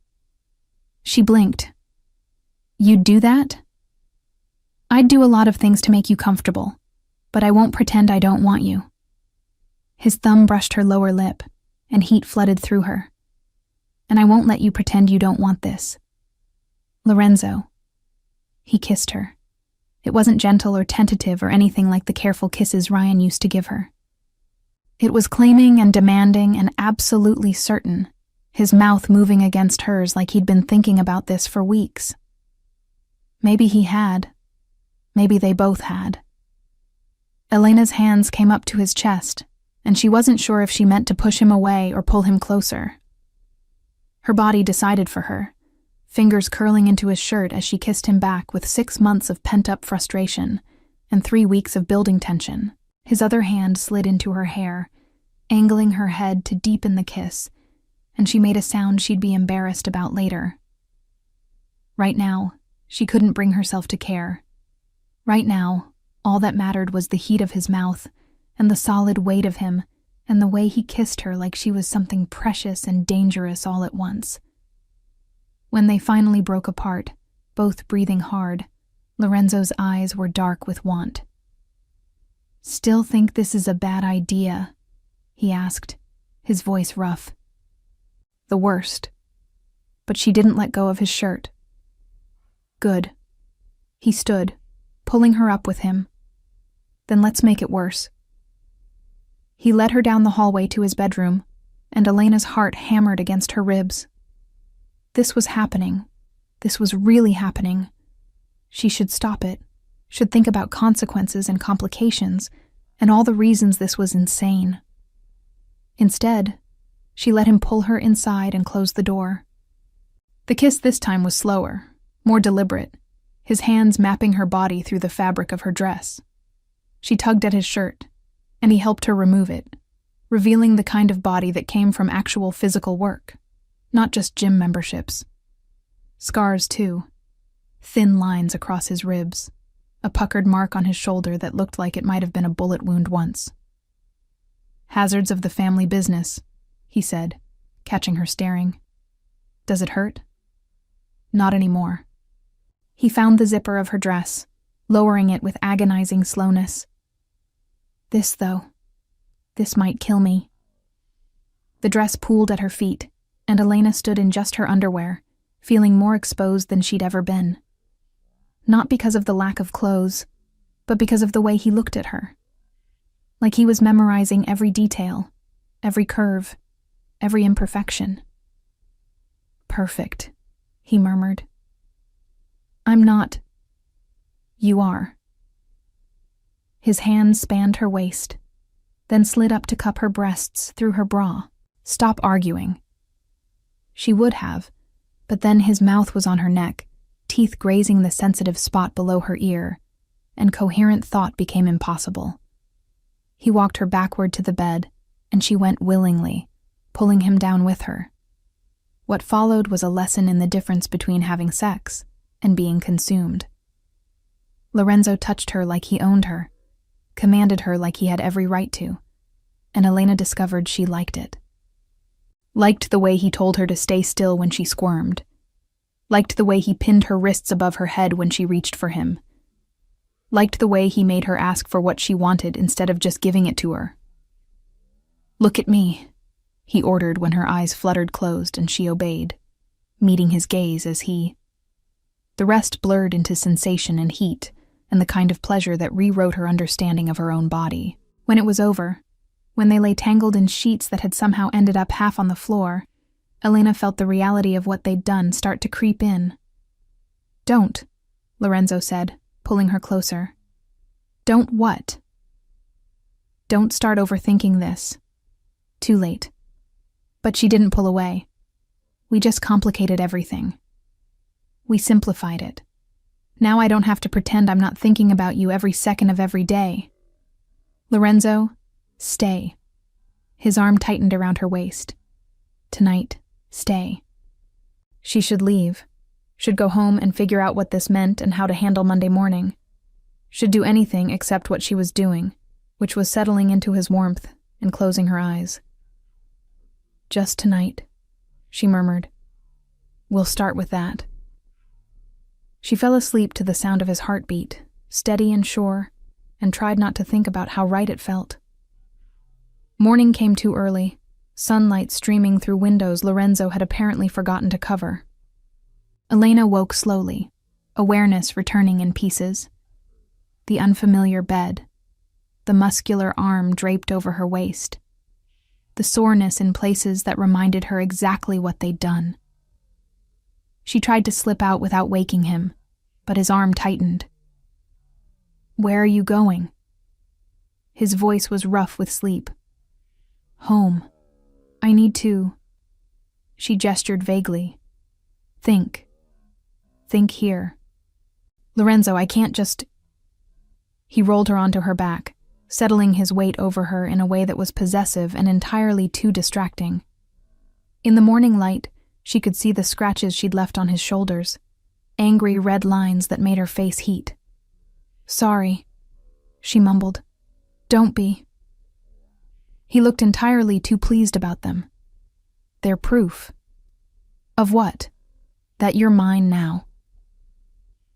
She blinked. You'd do that? I'd do a lot of things to make you comfortable, but I won't pretend I don't want you. His thumb brushed her lower lip, and heat flooded through her. And I won't let you pretend you don't want this. Lorenzo. He kissed her. It wasn't gentle or tentative or anything like the careful kisses Ryan used to give her. It was claiming and demanding and absolutely certain, his mouth moving against hers like he'd been thinking about this for weeks. Maybe he had. Maybe they both had. Elena's hands came up to his chest, and she wasn't sure if she meant to push him away or pull him closer. Her body decided for her, fingers curling into his shirt as she kissed him back with 6 months of pent-up frustration and 3 weeks of building tension. His other hand slid into her hair, angling her head to deepen the kiss, and she made a sound she'd be embarrassed about later. Right now, she couldn't bring herself to care. Right now, all that mattered was the heat of his mouth and the solid weight of him and the way he kissed her like she was something precious and dangerous all at once. When they finally broke apart, both breathing hard, Lorenzo's eyes were dark with want. "Still think this is a bad idea?" he asked, his voice rough. "The worst." But she didn't let go of his shirt. "Good." He stood, pulling her up with him. "Then let's make it worse." He led her down the hallway to his bedroom, and Elena's heart hammered against her ribs. This was happening. This was really happening. She should stop it, should think about consequences and complications, and all the reasons this was insane. Instead, she let him pull her inside and close the door. The kiss this time was slower, more deliberate, his hands mapping her body through the fabric of her dress. She tugged at his shirt, and he helped her remove it, revealing the kind of body that came from actual physical work, not just gym memberships. Scars, too. Thin lines across his ribs, a puckered mark on his shoulder that looked like it might have been a bullet wound once. "Hazards of the family business," he said, catching her staring. "Does it hurt?" "Not anymore." He found the zipper of her dress, lowering it with agonizing slowness. "This, though. This might kill me." The dress pooled at her feet, and Elena stood in just her underwear, feeling more exposed than she'd ever been. Not because of the lack of clothes, but because of the way he looked at her. Like he was memorizing every detail, every curve, every imperfection. "Perfect," he murmured. "I'm not." "You are." His hands spanned her waist, then slid up to cup her breasts through her bra. "Stop arguing." She would have, but then his mouth was on her neck, teeth grazing the sensitive spot below her ear, and coherent thought became impossible. He walked her backward to the bed, and she went willingly, pulling him down with her. What followed was a lesson in the difference between having sex and being consumed. Lorenzo touched her like he owned her, commanded her like he had every right to, and Elena discovered she liked it. Liked the way he told her to stay still when she squirmed. Liked the way he pinned her wrists above her head when she reached for him. Liked the way he made her ask for what she wanted instead of just giving it to her. "Look at me," he ordered when her eyes fluttered closed and she obeyed, meeting his gaze as he... The rest blurred into sensation and heat, and the kind of pleasure that rewrote her understanding of her own body. When it was over, when they lay tangled in sheets that had somehow ended up half on the floor, Elena felt the reality of what they'd done start to creep in. "Don't," Lorenzo said, pulling her closer. "Don't what?" "Don't start overthinking this. Too late." But she didn't pull away. "We just complicated everything. We simplified it. Now I don't have to pretend I'm not thinking about you every second of every day. Lorenzo, stay." His arm tightened around her waist. "Tonight, stay." She should leave. Should go home and figure out what this meant and how to handle Monday morning. Should do anything except what she was doing, which was settling into his warmth and closing her eyes. "Just tonight," she murmured. "We'll start with that." She fell asleep to the sound of his heartbeat, steady and sure, and tried not to think about how right it felt. Morning came too early, sunlight streaming through windows Lorenzo had apparently forgotten to cover. Elena woke slowly, awareness returning in pieces. The unfamiliar bed, the muscular arm draped over her waist, the soreness in places that reminded her exactly what they'd done. She tried to slip out without waking him, but his arm tightened. "Where are you going?" His voice was rough with sleep. Home. I need to. She gestured vaguely. Think. Think here. Lorenzo, I can't just. He rolled her onto her back, settling his weight over her in a way that was possessive and entirely too distracting. In the morning light, she could see the scratches she'd left on his shoulders, angry red lines that made her face heat. Sorry, she mumbled. Don't be. He looked entirely too pleased about them. They're proof. Of what? That you're mine now.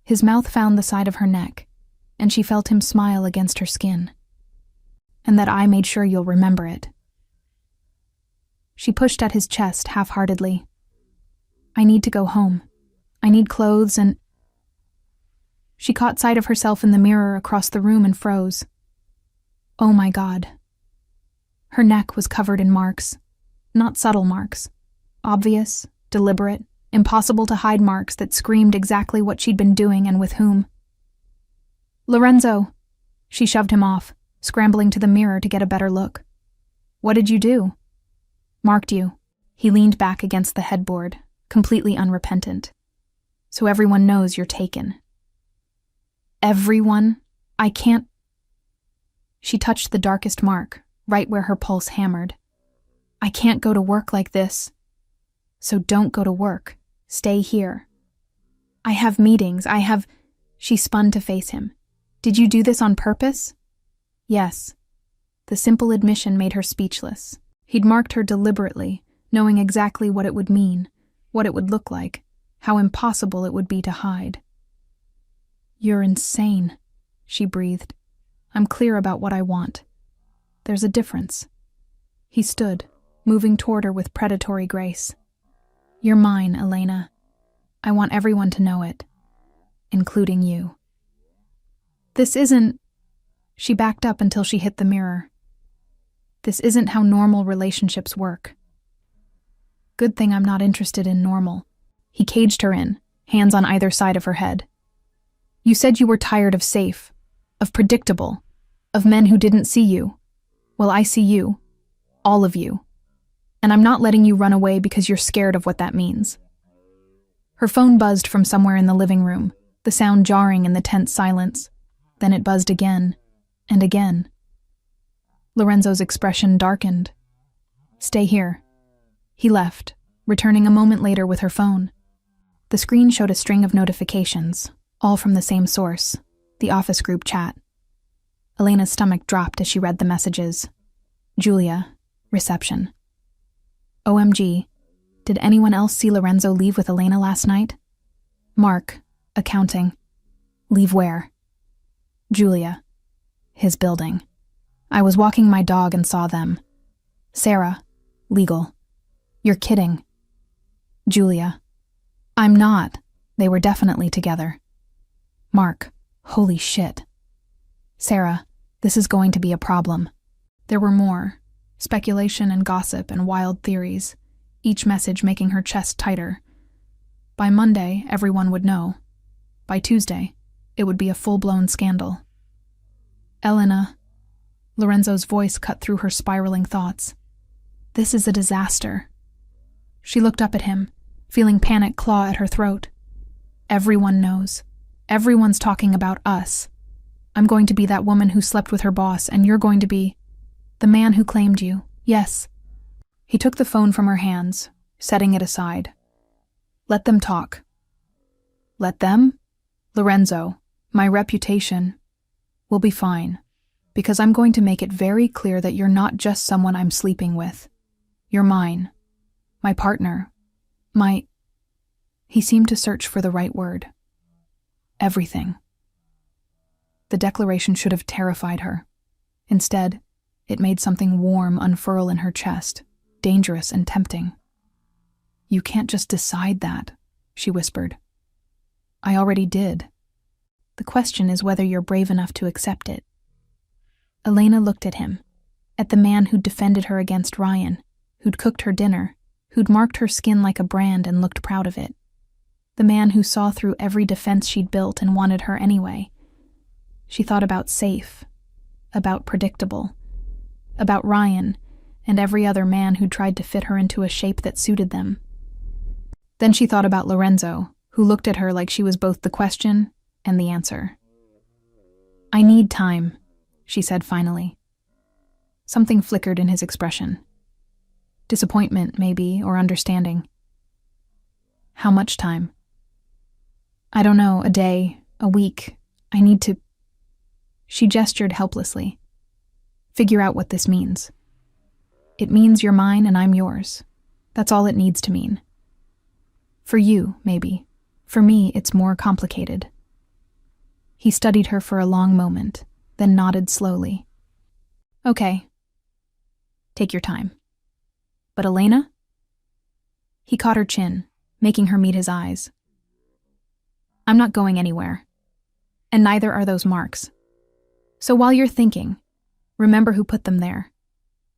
His mouth found the side of her neck, and she felt him smile against her skin. And that I made sure you'll remember it. She pushed at his chest half-heartedly. I need to go home. I need clothes and... She caught sight of herself in the mirror across the room and froze. Oh my God. Her neck was covered in marks. Not subtle marks. Obvious, deliberate, impossible to hide marks that screamed exactly what she'd been doing and with whom. Lorenzo! She shoved him off, scrambling to the mirror to get a better look. What did you do? Marked you. He leaned back against the headboard, completely unrepentant. So everyone knows you're taken. Everyone? I can't... She touched the darkest mark, right where her pulse hammered. I can't go to work like this. So don't go to work. Stay here. I have meetings. She spun to face him. Did you do this on purpose? Yes. The simple admission made her speechless. He'd marked her deliberately, knowing exactly what it would mean, what it would look like, how impossible it would be to hide. You're insane, she breathed. I'm clear about what I want. There's a difference. He stood, moving toward her with predatory grace. You're mine, Elena. I want everyone to know it, including you. This isn't... She backed up until she hit the mirror. This isn't how normal relationships work. Good thing I'm not interested in normal. He caged her in, hands on either side of her head. You said you were tired of safe, of predictable, of men who didn't see you. Well, I see you. All of you. And I'm not letting you run away because you're scared of what that means. Her phone buzzed from somewhere in the living room, the sound jarring in the tense silence. Then it buzzed again, and again. Lorenzo's expression darkened. Stay here. He left, returning a moment later with her phone. The screen showed a string of notifications, all from the same source, the office group chat. Elena's stomach dropped as she read the messages. Julia, reception. OMG, did anyone else see Lorenzo leave with Elena last night? Mark, accounting. Leave where? Julia, his building. I was walking my dog and saw them. Sarah, legal. You're kidding. Julia, I'm not. They were definitely together. Mark, holy shit. Sarah, this is going to be a problem. There were more. Speculation and gossip and wild theories, each message making her chest tighter. By Monday, everyone would know. By Tuesday, it would be a full-blown scandal. Elena, Lorenzo's voice cut through her spiraling thoughts. This is a disaster. She looked up at him, feeling panic claw at her throat. Everyone knows. Everyone's talking about us. I'm going to be that woman who slept with her boss, and you're going to be... the man who claimed you. Yes. He took the phone from her hands, setting it aside. Let them talk. Let them? Lorenzo, my reputation will be fine, because I'm going to make it very clear that you're not just someone I'm sleeping with. You're mine. My partner. My... He seemed to search for the right word. Everything. The declaration should have terrified her. Instead, it made something warm unfurl in her chest, dangerous and tempting. You can't just decide that, she whispered. I already did. The question is whether you're brave enough to accept it. Elena looked at him, at the man who'd defended her against Ryan, who'd cooked her dinner, who'd marked her skin like a brand and looked proud of it. The man who saw through every defense she'd built and wanted her anyway. She thought about safe, about predictable, about Ryan and every other man who tried to fit her into a shape that suited them. Then she thought about Lorenzo, who looked at her like she was both the question and the answer. "I need time," she said finally. Something flickered in his expression. Disappointment, maybe, or understanding. "How much time?" "I don't know, a day, a week. I need to—" She gestured helplessly. "Figure out what this means. It means you're mine and I'm yours. That's all it needs to mean. For you, maybe. For me, it's more complicated." He studied her for a long moment, then nodded slowly. "Okay. Take your time. But Elena?" He caught her chin, making her meet his eyes. "I'm not going anywhere. And neither are those marks. So while you're thinking, remember who put them there.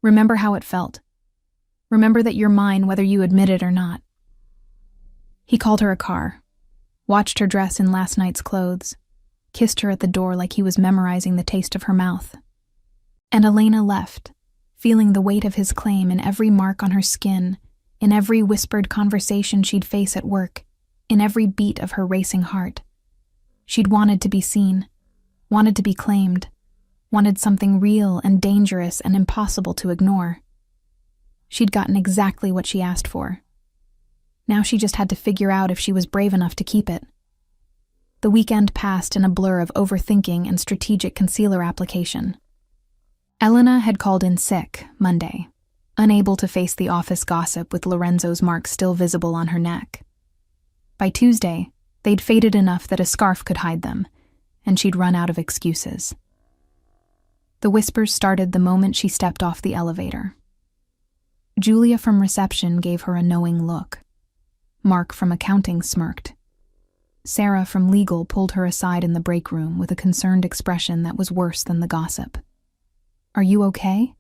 Remember how it felt. Remember that you're mine whether you admit it or not." He called her a car, watched her dress in last night's clothes, kissed her at the door like he was memorizing the taste of her mouth. And Elena left, feeling the weight of his claim in every mark on her skin, in every whispered conversation she'd face at work, in every beat of her racing heart. She'd wanted to be seen, wanted to be claimed, wanted something real and dangerous and impossible to ignore. She'd gotten exactly what she asked for. Now she just had to figure out if she was brave enough to keep it. The weekend passed in a blur of overthinking and strategic concealer application. Elena had called in sick Monday, unable to face the office gossip with Lorenzo's marks still visible on her neck. By Tuesday, they'd faded enough that a scarf could hide them, and she'd run out of excuses. The whispers started the moment she stepped off the elevator. Julia from reception gave her a knowing look. Mark from accounting smirked. Sarah from legal pulled her aside in the break room with a concerned expression that was worse than the gossip. "Are you okay?"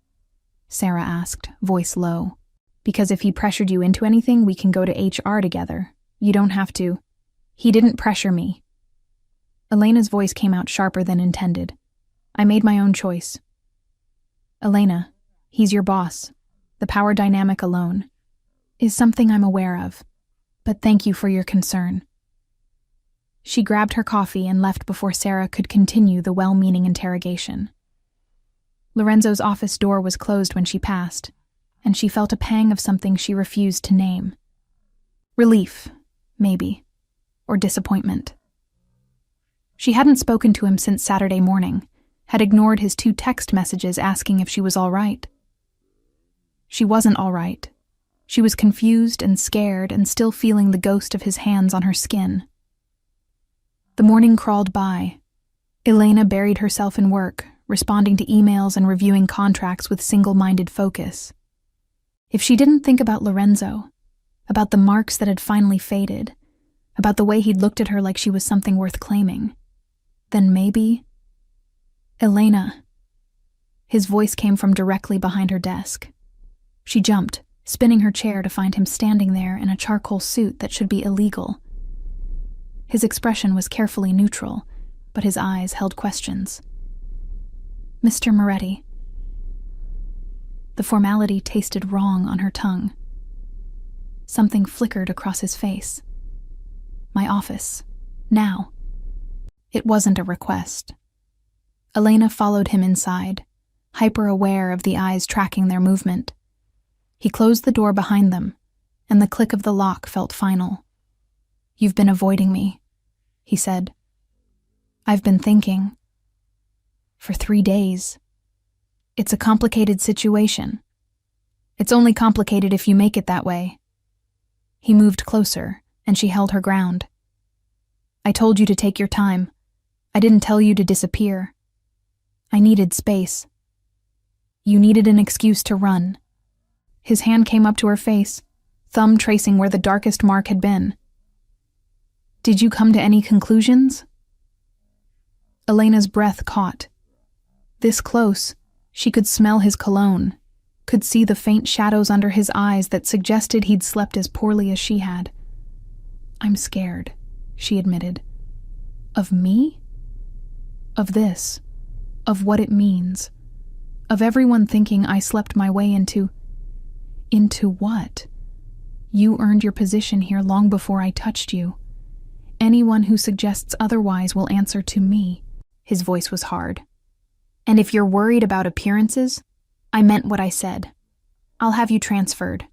Sarah asked, voice low. "Because if he pressured you into anything, we can go to HR together. You don't have to." "He didn't pressure me." Elena's voice came out sharper than intended. "I made my own choice." "Elena, he's your boss. The power dynamic alone is something I'm aware of. But thank you for your concern." She grabbed her coffee and left before Sarah could continue the well-meaning interrogation. Lorenzo's office door was closed when she passed, and she felt a pang of something she refused to name. Relief, maybe, or disappointment. She hadn't spoken to him since Saturday morning, had ignored his 2 text messages asking if she was all right. She wasn't all right. She was confused and scared and still feeling the ghost of his hands on her skin. The morning crawled by. Elena buried herself in work, responding to emails and reviewing contracts with single-minded focus. If she didn't think about Lorenzo, about the marks that had finally faded, about the way he'd looked at her like she was something worth claiming, then maybe— "Elena." His voice came from directly behind her desk. She jumped, spinning her chair to find him standing there in a charcoal suit that should be illegal. His expression was carefully neutral, but his eyes held questions. "Mr. Moretti." The formality tasted wrong on her tongue. Something flickered across his face. "My office. Now." It wasn't a request. Elena followed him inside, hyper-aware of the eyes tracking their movement. He closed the door behind them, and the click of the lock felt final. "You've been avoiding me," he said. "I've been thinking. For 3 days. It's a complicated situation. It's only complicated if you make it that way." He moved closer, and she held her ground. "I told you to take your time. I didn't tell you to disappear. I needed space. You needed an excuse to run." His hand came up to her face, thumb tracing where the darkest mark had been. "Did you come to any conclusions?" Elena's breath caught. This close, she could smell his cologne, could see the faint shadows under his eyes that suggested he'd slept as poorly as she had. "I'm scared," she admitted. "Of me? Of this?" of what it means, of everyone thinking I slept my way into what? You earned your position here long before I touched you. Anyone who suggests otherwise will answer to me. His voice was hard. And if you're worried about appearances, I meant what I said. I'll have you transferred.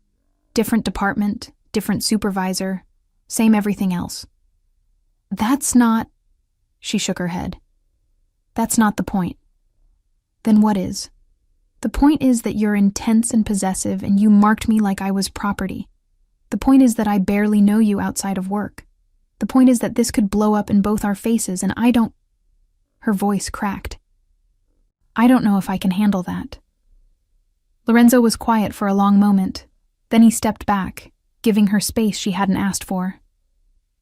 Different department, different supervisor, same everything else. That's not... She shook her head. That's not the point. Then what is? The point is that you're intense and possessive and you marked me like I was property. The point is that I barely know you outside of work. The point is that this could blow up in both our faces and I don't... Her voice cracked. I don't know if I can handle that. Lorenzo was quiet for a long moment. Then he stepped back, giving her space she hadn't asked for.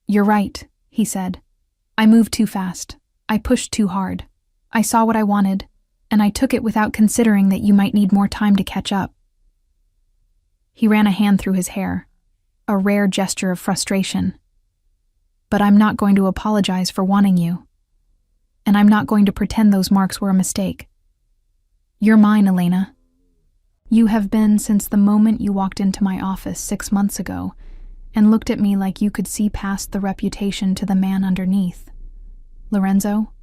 You're right, he said. I moved too fast. I pushed too hard. I saw what I wanted, and I took it without considering that you might need more time to catch up. He ran a hand through his hair, a rare gesture of frustration. But I'm not going to apologize for wanting you. And I'm not going to pretend those marks were a mistake. You're mine, Elena. You have been since the moment you walked into my office 6 months ago and looked at me like you could see past the reputation to the man underneath. Lorenzo?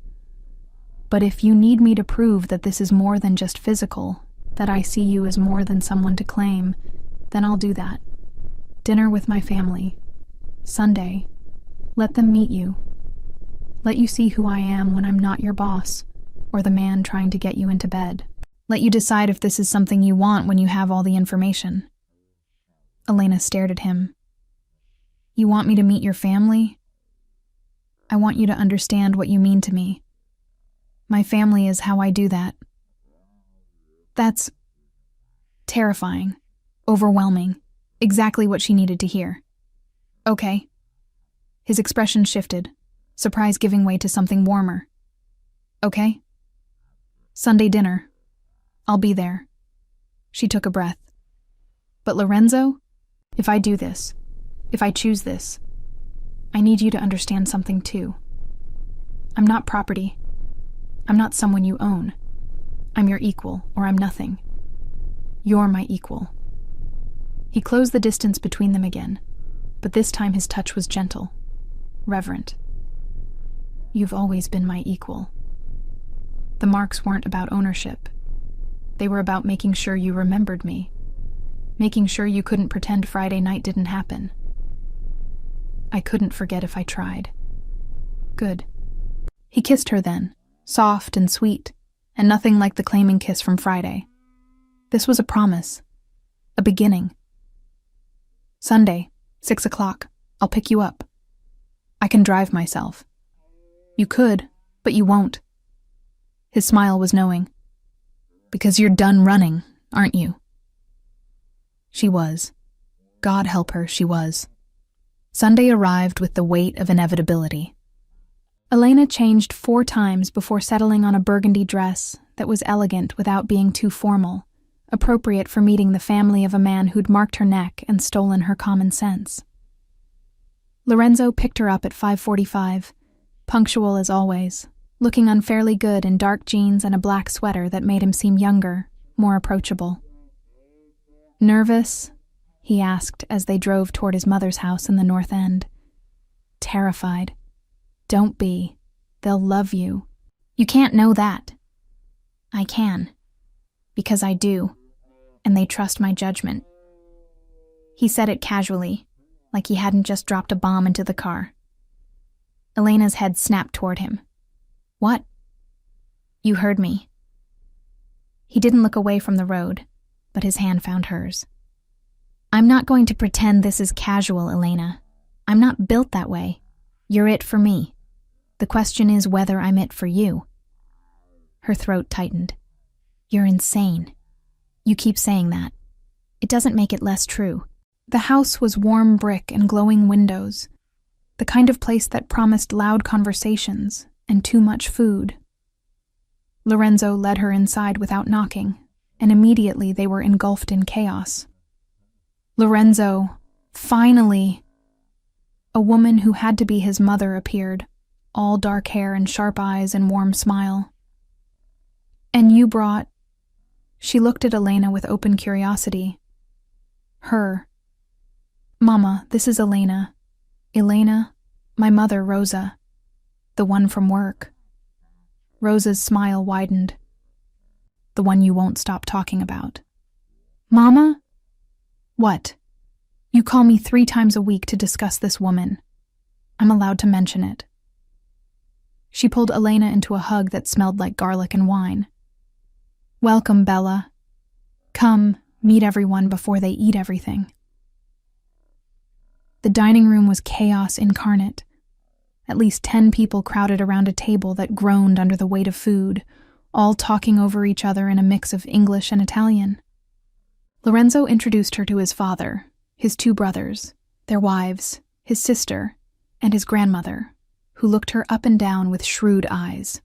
But if you need me to prove that this is more than just physical, that I see you as more than someone to claim, then I'll do that. Dinner with my family. Sunday. Let them meet you. Let you see who I am when I'm not your boss, or the man trying to get you into bed. Let you decide if this is something you want when you have all the information. Elena stared at him. You want me to meet your family? I want you to understand what you mean to me. My family is how I do that. That's terrifying, overwhelming, exactly what she needed to hear. Okay. His expression shifted, surprise giving way to something warmer. Okay? Sunday dinner. I'll be there. She took a breath. But Lorenzo, if I do this, if I choose this, I need you to understand something too. I'm not property. I'm not someone you own. I'm your equal, or I'm nothing. You're my equal. He closed the distance between them again, but this time his touch was gentle, reverent. You've always been my equal. The marks weren't about ownership. They were about making sure you remembered me, making sure you couldn't pretend Friday night didn't happen. I couldn't forget if I tried. Good. He kissed her then, soft and sweet, and nothing like the claiming kiss from Friday. This was a promise, a beginning. Sunday, 6 o'clock, I'll pick you up. I can drive myself. You could, but you won't. His smile was knowing. Because you're done running, aren't you? She was. God help her, she was. Sunday arrived with the weight of inevitability. Elena changed 4 times before settling on a burgundy dress that was elegant without being too formal, appropriate for meeting the family of a man who'd marked her neck and stolen her common sense. Lorenzo picked her up at 5:45, punctual as always, looking unfairly good in dark jeans and a black sweater that made him seem younger, more approachable. Nervous? He asked as they drove toward his mother's house in the North End. Terrified. Don't be. They'll love you. You can't know that. I can. Because I do. And they trust my judgment. He said it casually, like he hadn't just dropped a bomb into the car. Elena's head snapped toward him. What? You heard me. He didn't look away from the road, but his hand found hers. I'm not going to pretend this is casual, Elena. I'm not built that way. You're it for me. The question is whether I'm it for you. Her throat tightened. You're insane. You keep saying that. It doesn't make it less true. The house was warm brick and glowing windows, the kind of place that promised loud conversations and too much food. Lorenzo led her inside without knocking, and immediately they were engulfed in chaos. Lorenzo, finally! A woman who had to be his mother appeared, all dark hair and sharp eyes and warm smile. And you brought... She looked at Elena with open curiosity. Her. Mama, this is Elena. Elena, my mother, Rosa. The one from work. Rosa's smile widened. The one you won't stop talking about. Mama? What? You call me 3 times a week to discuss this woman. I'm allowed to mention it. She pulled Elena into a hug that smelled like garlic and wine. Welcome, Bella. Come, meet everyone before they eat everything. The dining room was chaos incarnate. At least 10 people crowded around a table that groaned under the weight of food, all talking over each other in a mix of English and Italian. Lorenzo introduced her to his father, his 2 brothers, their wives, his sister, and his grandmother, who looked her up and down with shrewd eyes.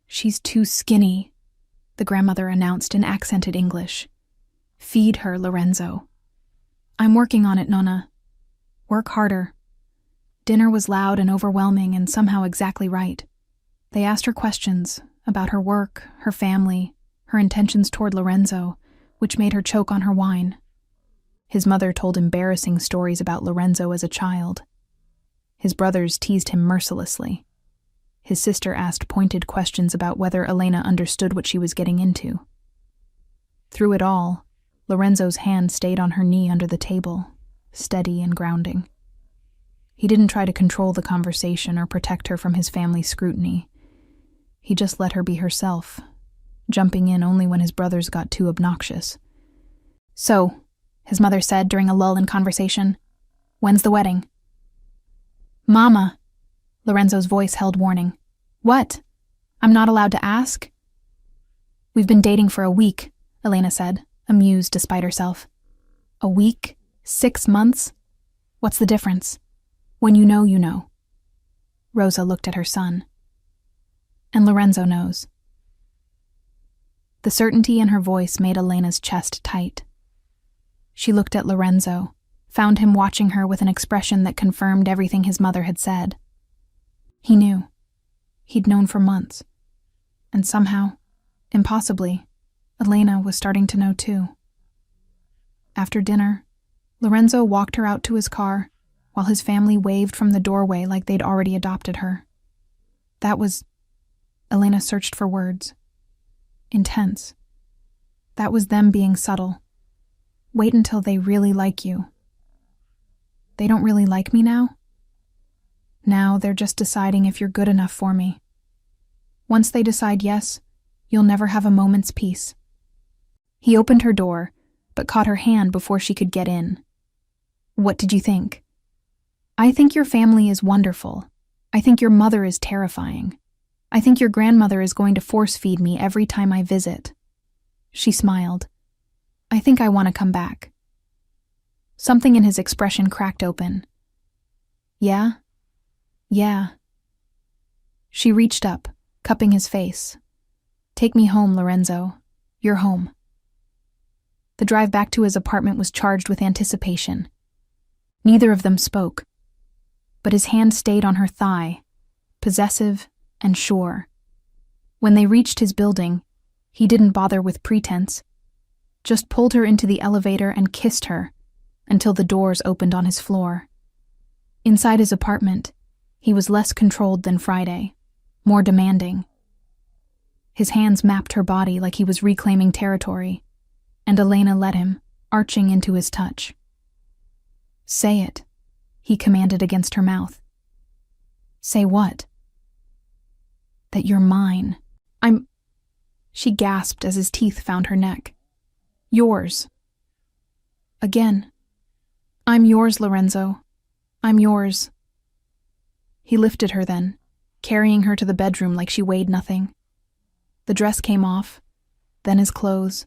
She's too skinny, the grandmother announced in accented English. Feed her, Lorenzo. I'm working on it, Nonna. Work harder. Dinner was loud and overwhelming and somehow exactly right. They asked her questions about her work, her family, her intentions toward Lorenzo, which made her choke on her wine. His mother told embarrassing stories about Lorenzo as a child. His brothers teased him mercilessly. His sister asked pointed questions about whether Elena understood what she was getting into. Through it all, Lorenzo's hand stayed on her knee under the table, steady and grounding. He didn't try to control the conversation or protect her from his family's scrutiny. He just let her be herself, jumping in only when his brothers got too obnoxious. So, his mother said during a lull in conversation, when's the wedding? Mama, Lorenzo's voice held warning. What? I'm not allowed to ask? We've been dating for a week, Elena said, amused despite herself. A week? 6 months? What's the difference? When you know, you know. Rosa looked at her son. And Lorenzo knows. The certainty in her voice made Elena's chest tight. She looked at Lorenzo, found him watching her with an expression that confirmed everything his mother had said. He knew. He'd known for months. And somehow, impossibly, Elena was starting to know too. After dinner, Lorenzo walked her out to his car, while his family waved from the doorway like they'd already adopted her. That was... Elena searched for words. Intense. That was them being subtle. Wait until they really like you. They don't really like me now? Now they're just deciding if you're good enough for me. Once they decide yes, you'll never have a moment's peace. He opened her door, but caught her hand before she could get in. What did you think? I think your family is wonderful. I think your mother is terrifying. I think your grandmother is going to force-feed me every time I visit. She smiled. I think I want to come back. Something in his expression cracked open. Yeah? Yeah. She reached up, cupping his face. Take me home, Lorenzo. You're home. The drive back to his apartment was charged with anticipation. Neither of them spoke, but his hand stayed on her thigh, possessive and sure. When they reached his building, he didn't bother with pretense, just pulled her into the elevator and kissed her until the doors opened on his floor. Inside his apartment, he was less controlled than Friday, more demanding. His hands mapped her body like he was reclaiming territory, and Elena let him, arching into his touch. Say it, he commanded against her mouth. Say what? That you're mine. She gasped as his teeth found her neck. Yours. Again. I'm yours, Lorenzo. I'm yours. He lifted her then, carrying her to the bedroom like she weighed nothing. The dress came off, then his clothes,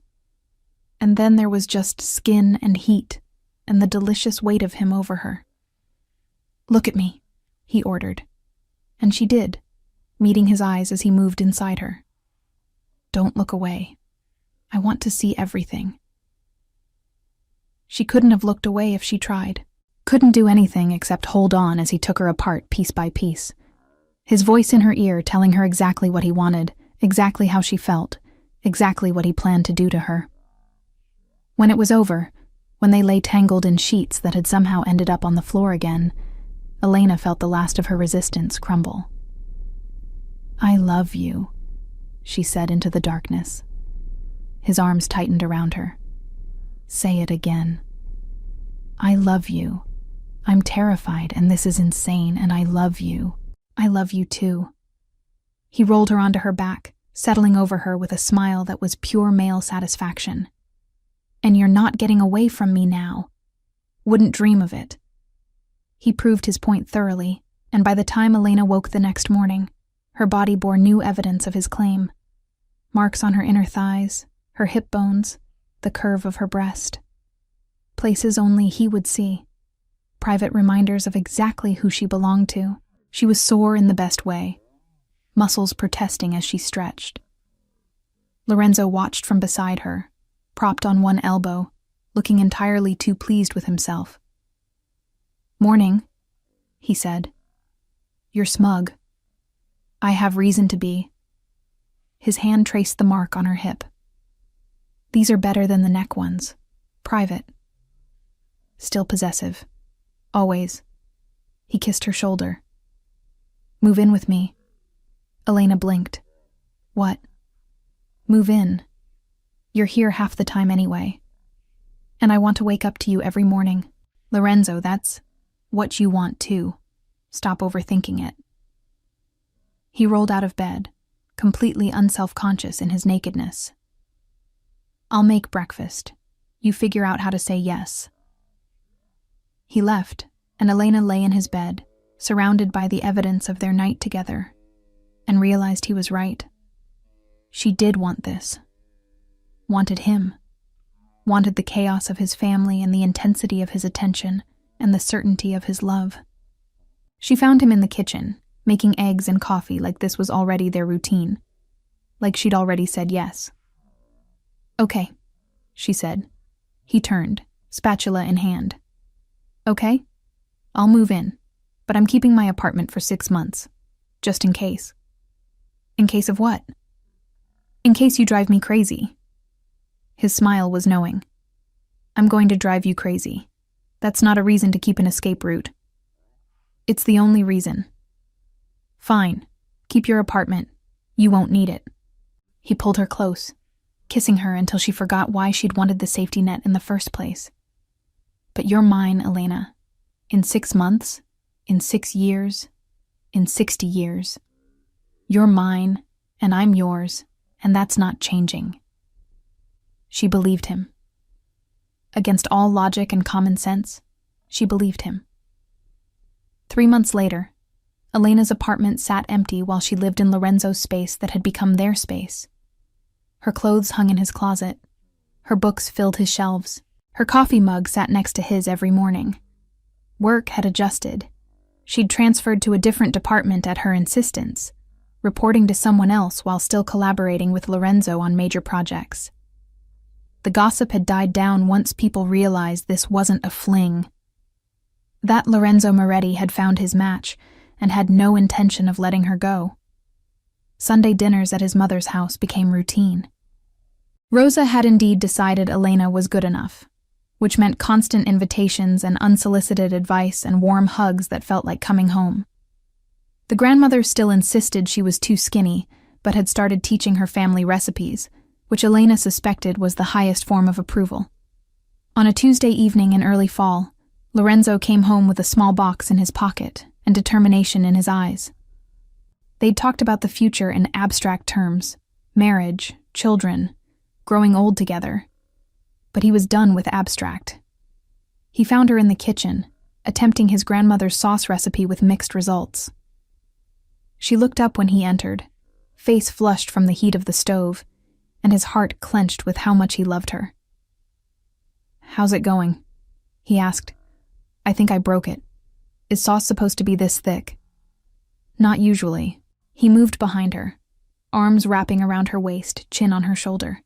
and then there was just skin and heat and the delicious weight of him over her. Look at me, he ordered, and she did, meeting his eyes as he moved inside her. Don't look away. I want to see everything. She couldn't have looked away if she tried. Couldn't do anything except hold on as he took her apart piece by piece. His voice in her ear telling her exactly what he wanted, exactly how she felt, exactly what he planned to do to her. When it was over, when they lay tangled in sheets that had somehow ended up on the floor again, Elena felt the last of her resistance crumble. "I love you," she said into the darkness. His arms tightened around her. "Say it again. I love you. I'm terrified, and this is insane, and I love you. I love you too." He rolled her onto her back, settling over her with a smile that was pure male satisfaction. "And you're not getting away from me now. Wouldn't dream of it." He proved his point thoroughly, and by the time Elena woke the next morning, her body bore new evidence of his claim. Marks on her inner thighs, her hip bones, the curve of her breast. Places only he would see. Private reminders of exactly who she belonged to. She was sore in the best way, muscles protesting as she stretched. Lorenzo watched from beside her, propped on one elbow, looking entirely too pleased with himself. "Morning," he said. "You're smug." "I have reason to be." His hand traced the mark on her hip. "These are better than the neck ones. Private." Still possessive. Always. He kissed her shoulder. "Move in with me." Elena blinked. "What?" "Move in. You're here half the time anyway. And I want to wake up to you every morning. Lorenzo, that's what you want too. Stop overthinking it." He rolled out of bed, completely unself-conscious in his nakedness. "I'll make breakfast. You figure out how to say yes." He left, and Elena lay in his bed, surrounded by the evidence of their night together, and realized he was right. She did want this. Wanted him. Wanted the chaos of his family and the intensity of his attention and the certainty of his love. She found him in the kitchen, making eggs and coffee like this was already their routine. Like she'd already said yes. "Okay," she said. He turned, spatula in hand. "Okay? I'll move in, but I'm keeping my apartment for 6 months, just in case." "In case of what?" "In case you drive me crazy." His smile was knowing. "I'm going to drive you crazy. That's not a reason to keep an escape route." "It's the only reason." "Fine. Keep your apartment. You won't need it." He pulled her close, kissing her until she forgot why she'd wanted the safety net in the first place. "But you're mine, Elena. In 6 months, in 6 years, in 60 years. You're mine, and I'm yours, and that's not changing." She believed him. Against all logic and common sense, she believed him. 3 months later, Elena's apartment sat empty while she lived in Lorenzo's space that had become their space. Her clothes hung in his closet. Her books filled his shelves. Her coffee mug sat next to his every morning. Work had adjusted. She'd transferred to a different department at her insistence, reporting to someone else while still collaborating with Lorenzo on major projects. The gossip had died down once people realized this wasn't a fling. That Lorenzo Moretti had found his match and had no intention of letting her go. Sunday dinners at his mother's house became routine. Rosa had indeed decided Elena was good enough, which meant constant invitations and unsolicited advice and warm hugs that felt like coming home. The grandmother still insisted she was too skinny, but had started teaching her family recipes, which Elena suspected was the highest form of approval. On a Tuesday evening in early fall, Lorenzo came home with a small box in his pocket and determination in his eyes. They'd talked about the future in abstract terms: marriage, children, growing old together. But he was done with abstract. He found her in the kitchen, attempting his grandmother's sauce recipe with mixed results. She looked up when he entered, face flushed from the heat of the stove, and his heart clenched with how much he loved her. "How's it going?" he asked. "I think I broke it. Is sauce supposed to be this thick?" "Not usually." He moved behind her, arms wrapping around her waist, chin on her shoulder.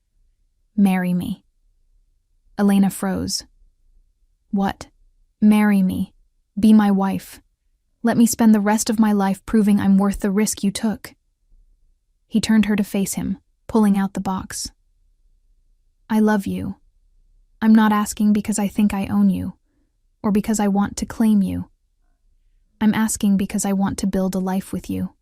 "Marry me." Elena froze. "What?" "Marry me. Be my wife. Let me spend the rest of my life proving I'm worth the risk you took." He turned her to face him, pulling out the box. I love you. I'm not asking because I think I own you, or because I want to claim you. I'm asking because I want to build a life with you.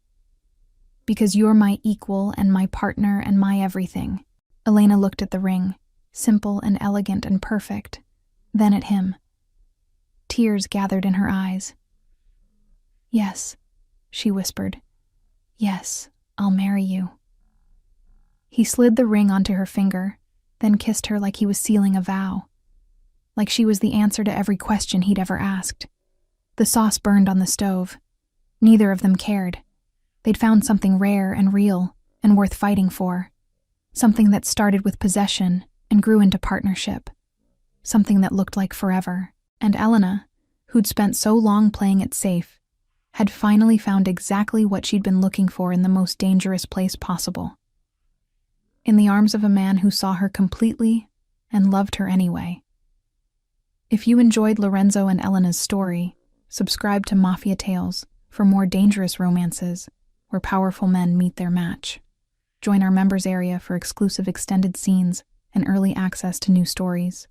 Because you're my equal and my partner and my everything. Elena looked at the ring, simple and elegant and perfect, then at him. Tears gathered in her eyes. Yes, she whispered. Yes, I'll marry you. He slid the ring onto her finger, then kissed her like he was sealing a vow. Like she was the answer to every question he'd ever asked. The sauce burned on the stove. Neither of them cared. They'd found something rare and real and worth fighting for. Something that started with possession and grew into partnership. Something that looked like forever. And Elena, who'd spent so long playing it safe, had finally found exactly what she'd been looking for in the most dangerous place possible. In the arms of a man who saw her completely and loved her anyway. If you enjoyed Lorenzo and Elena's story, subscribe to Mafia Tales for more dangerous romances where powerful men meet their match. Join our members area for exclusive extended scenes and early access to new stories.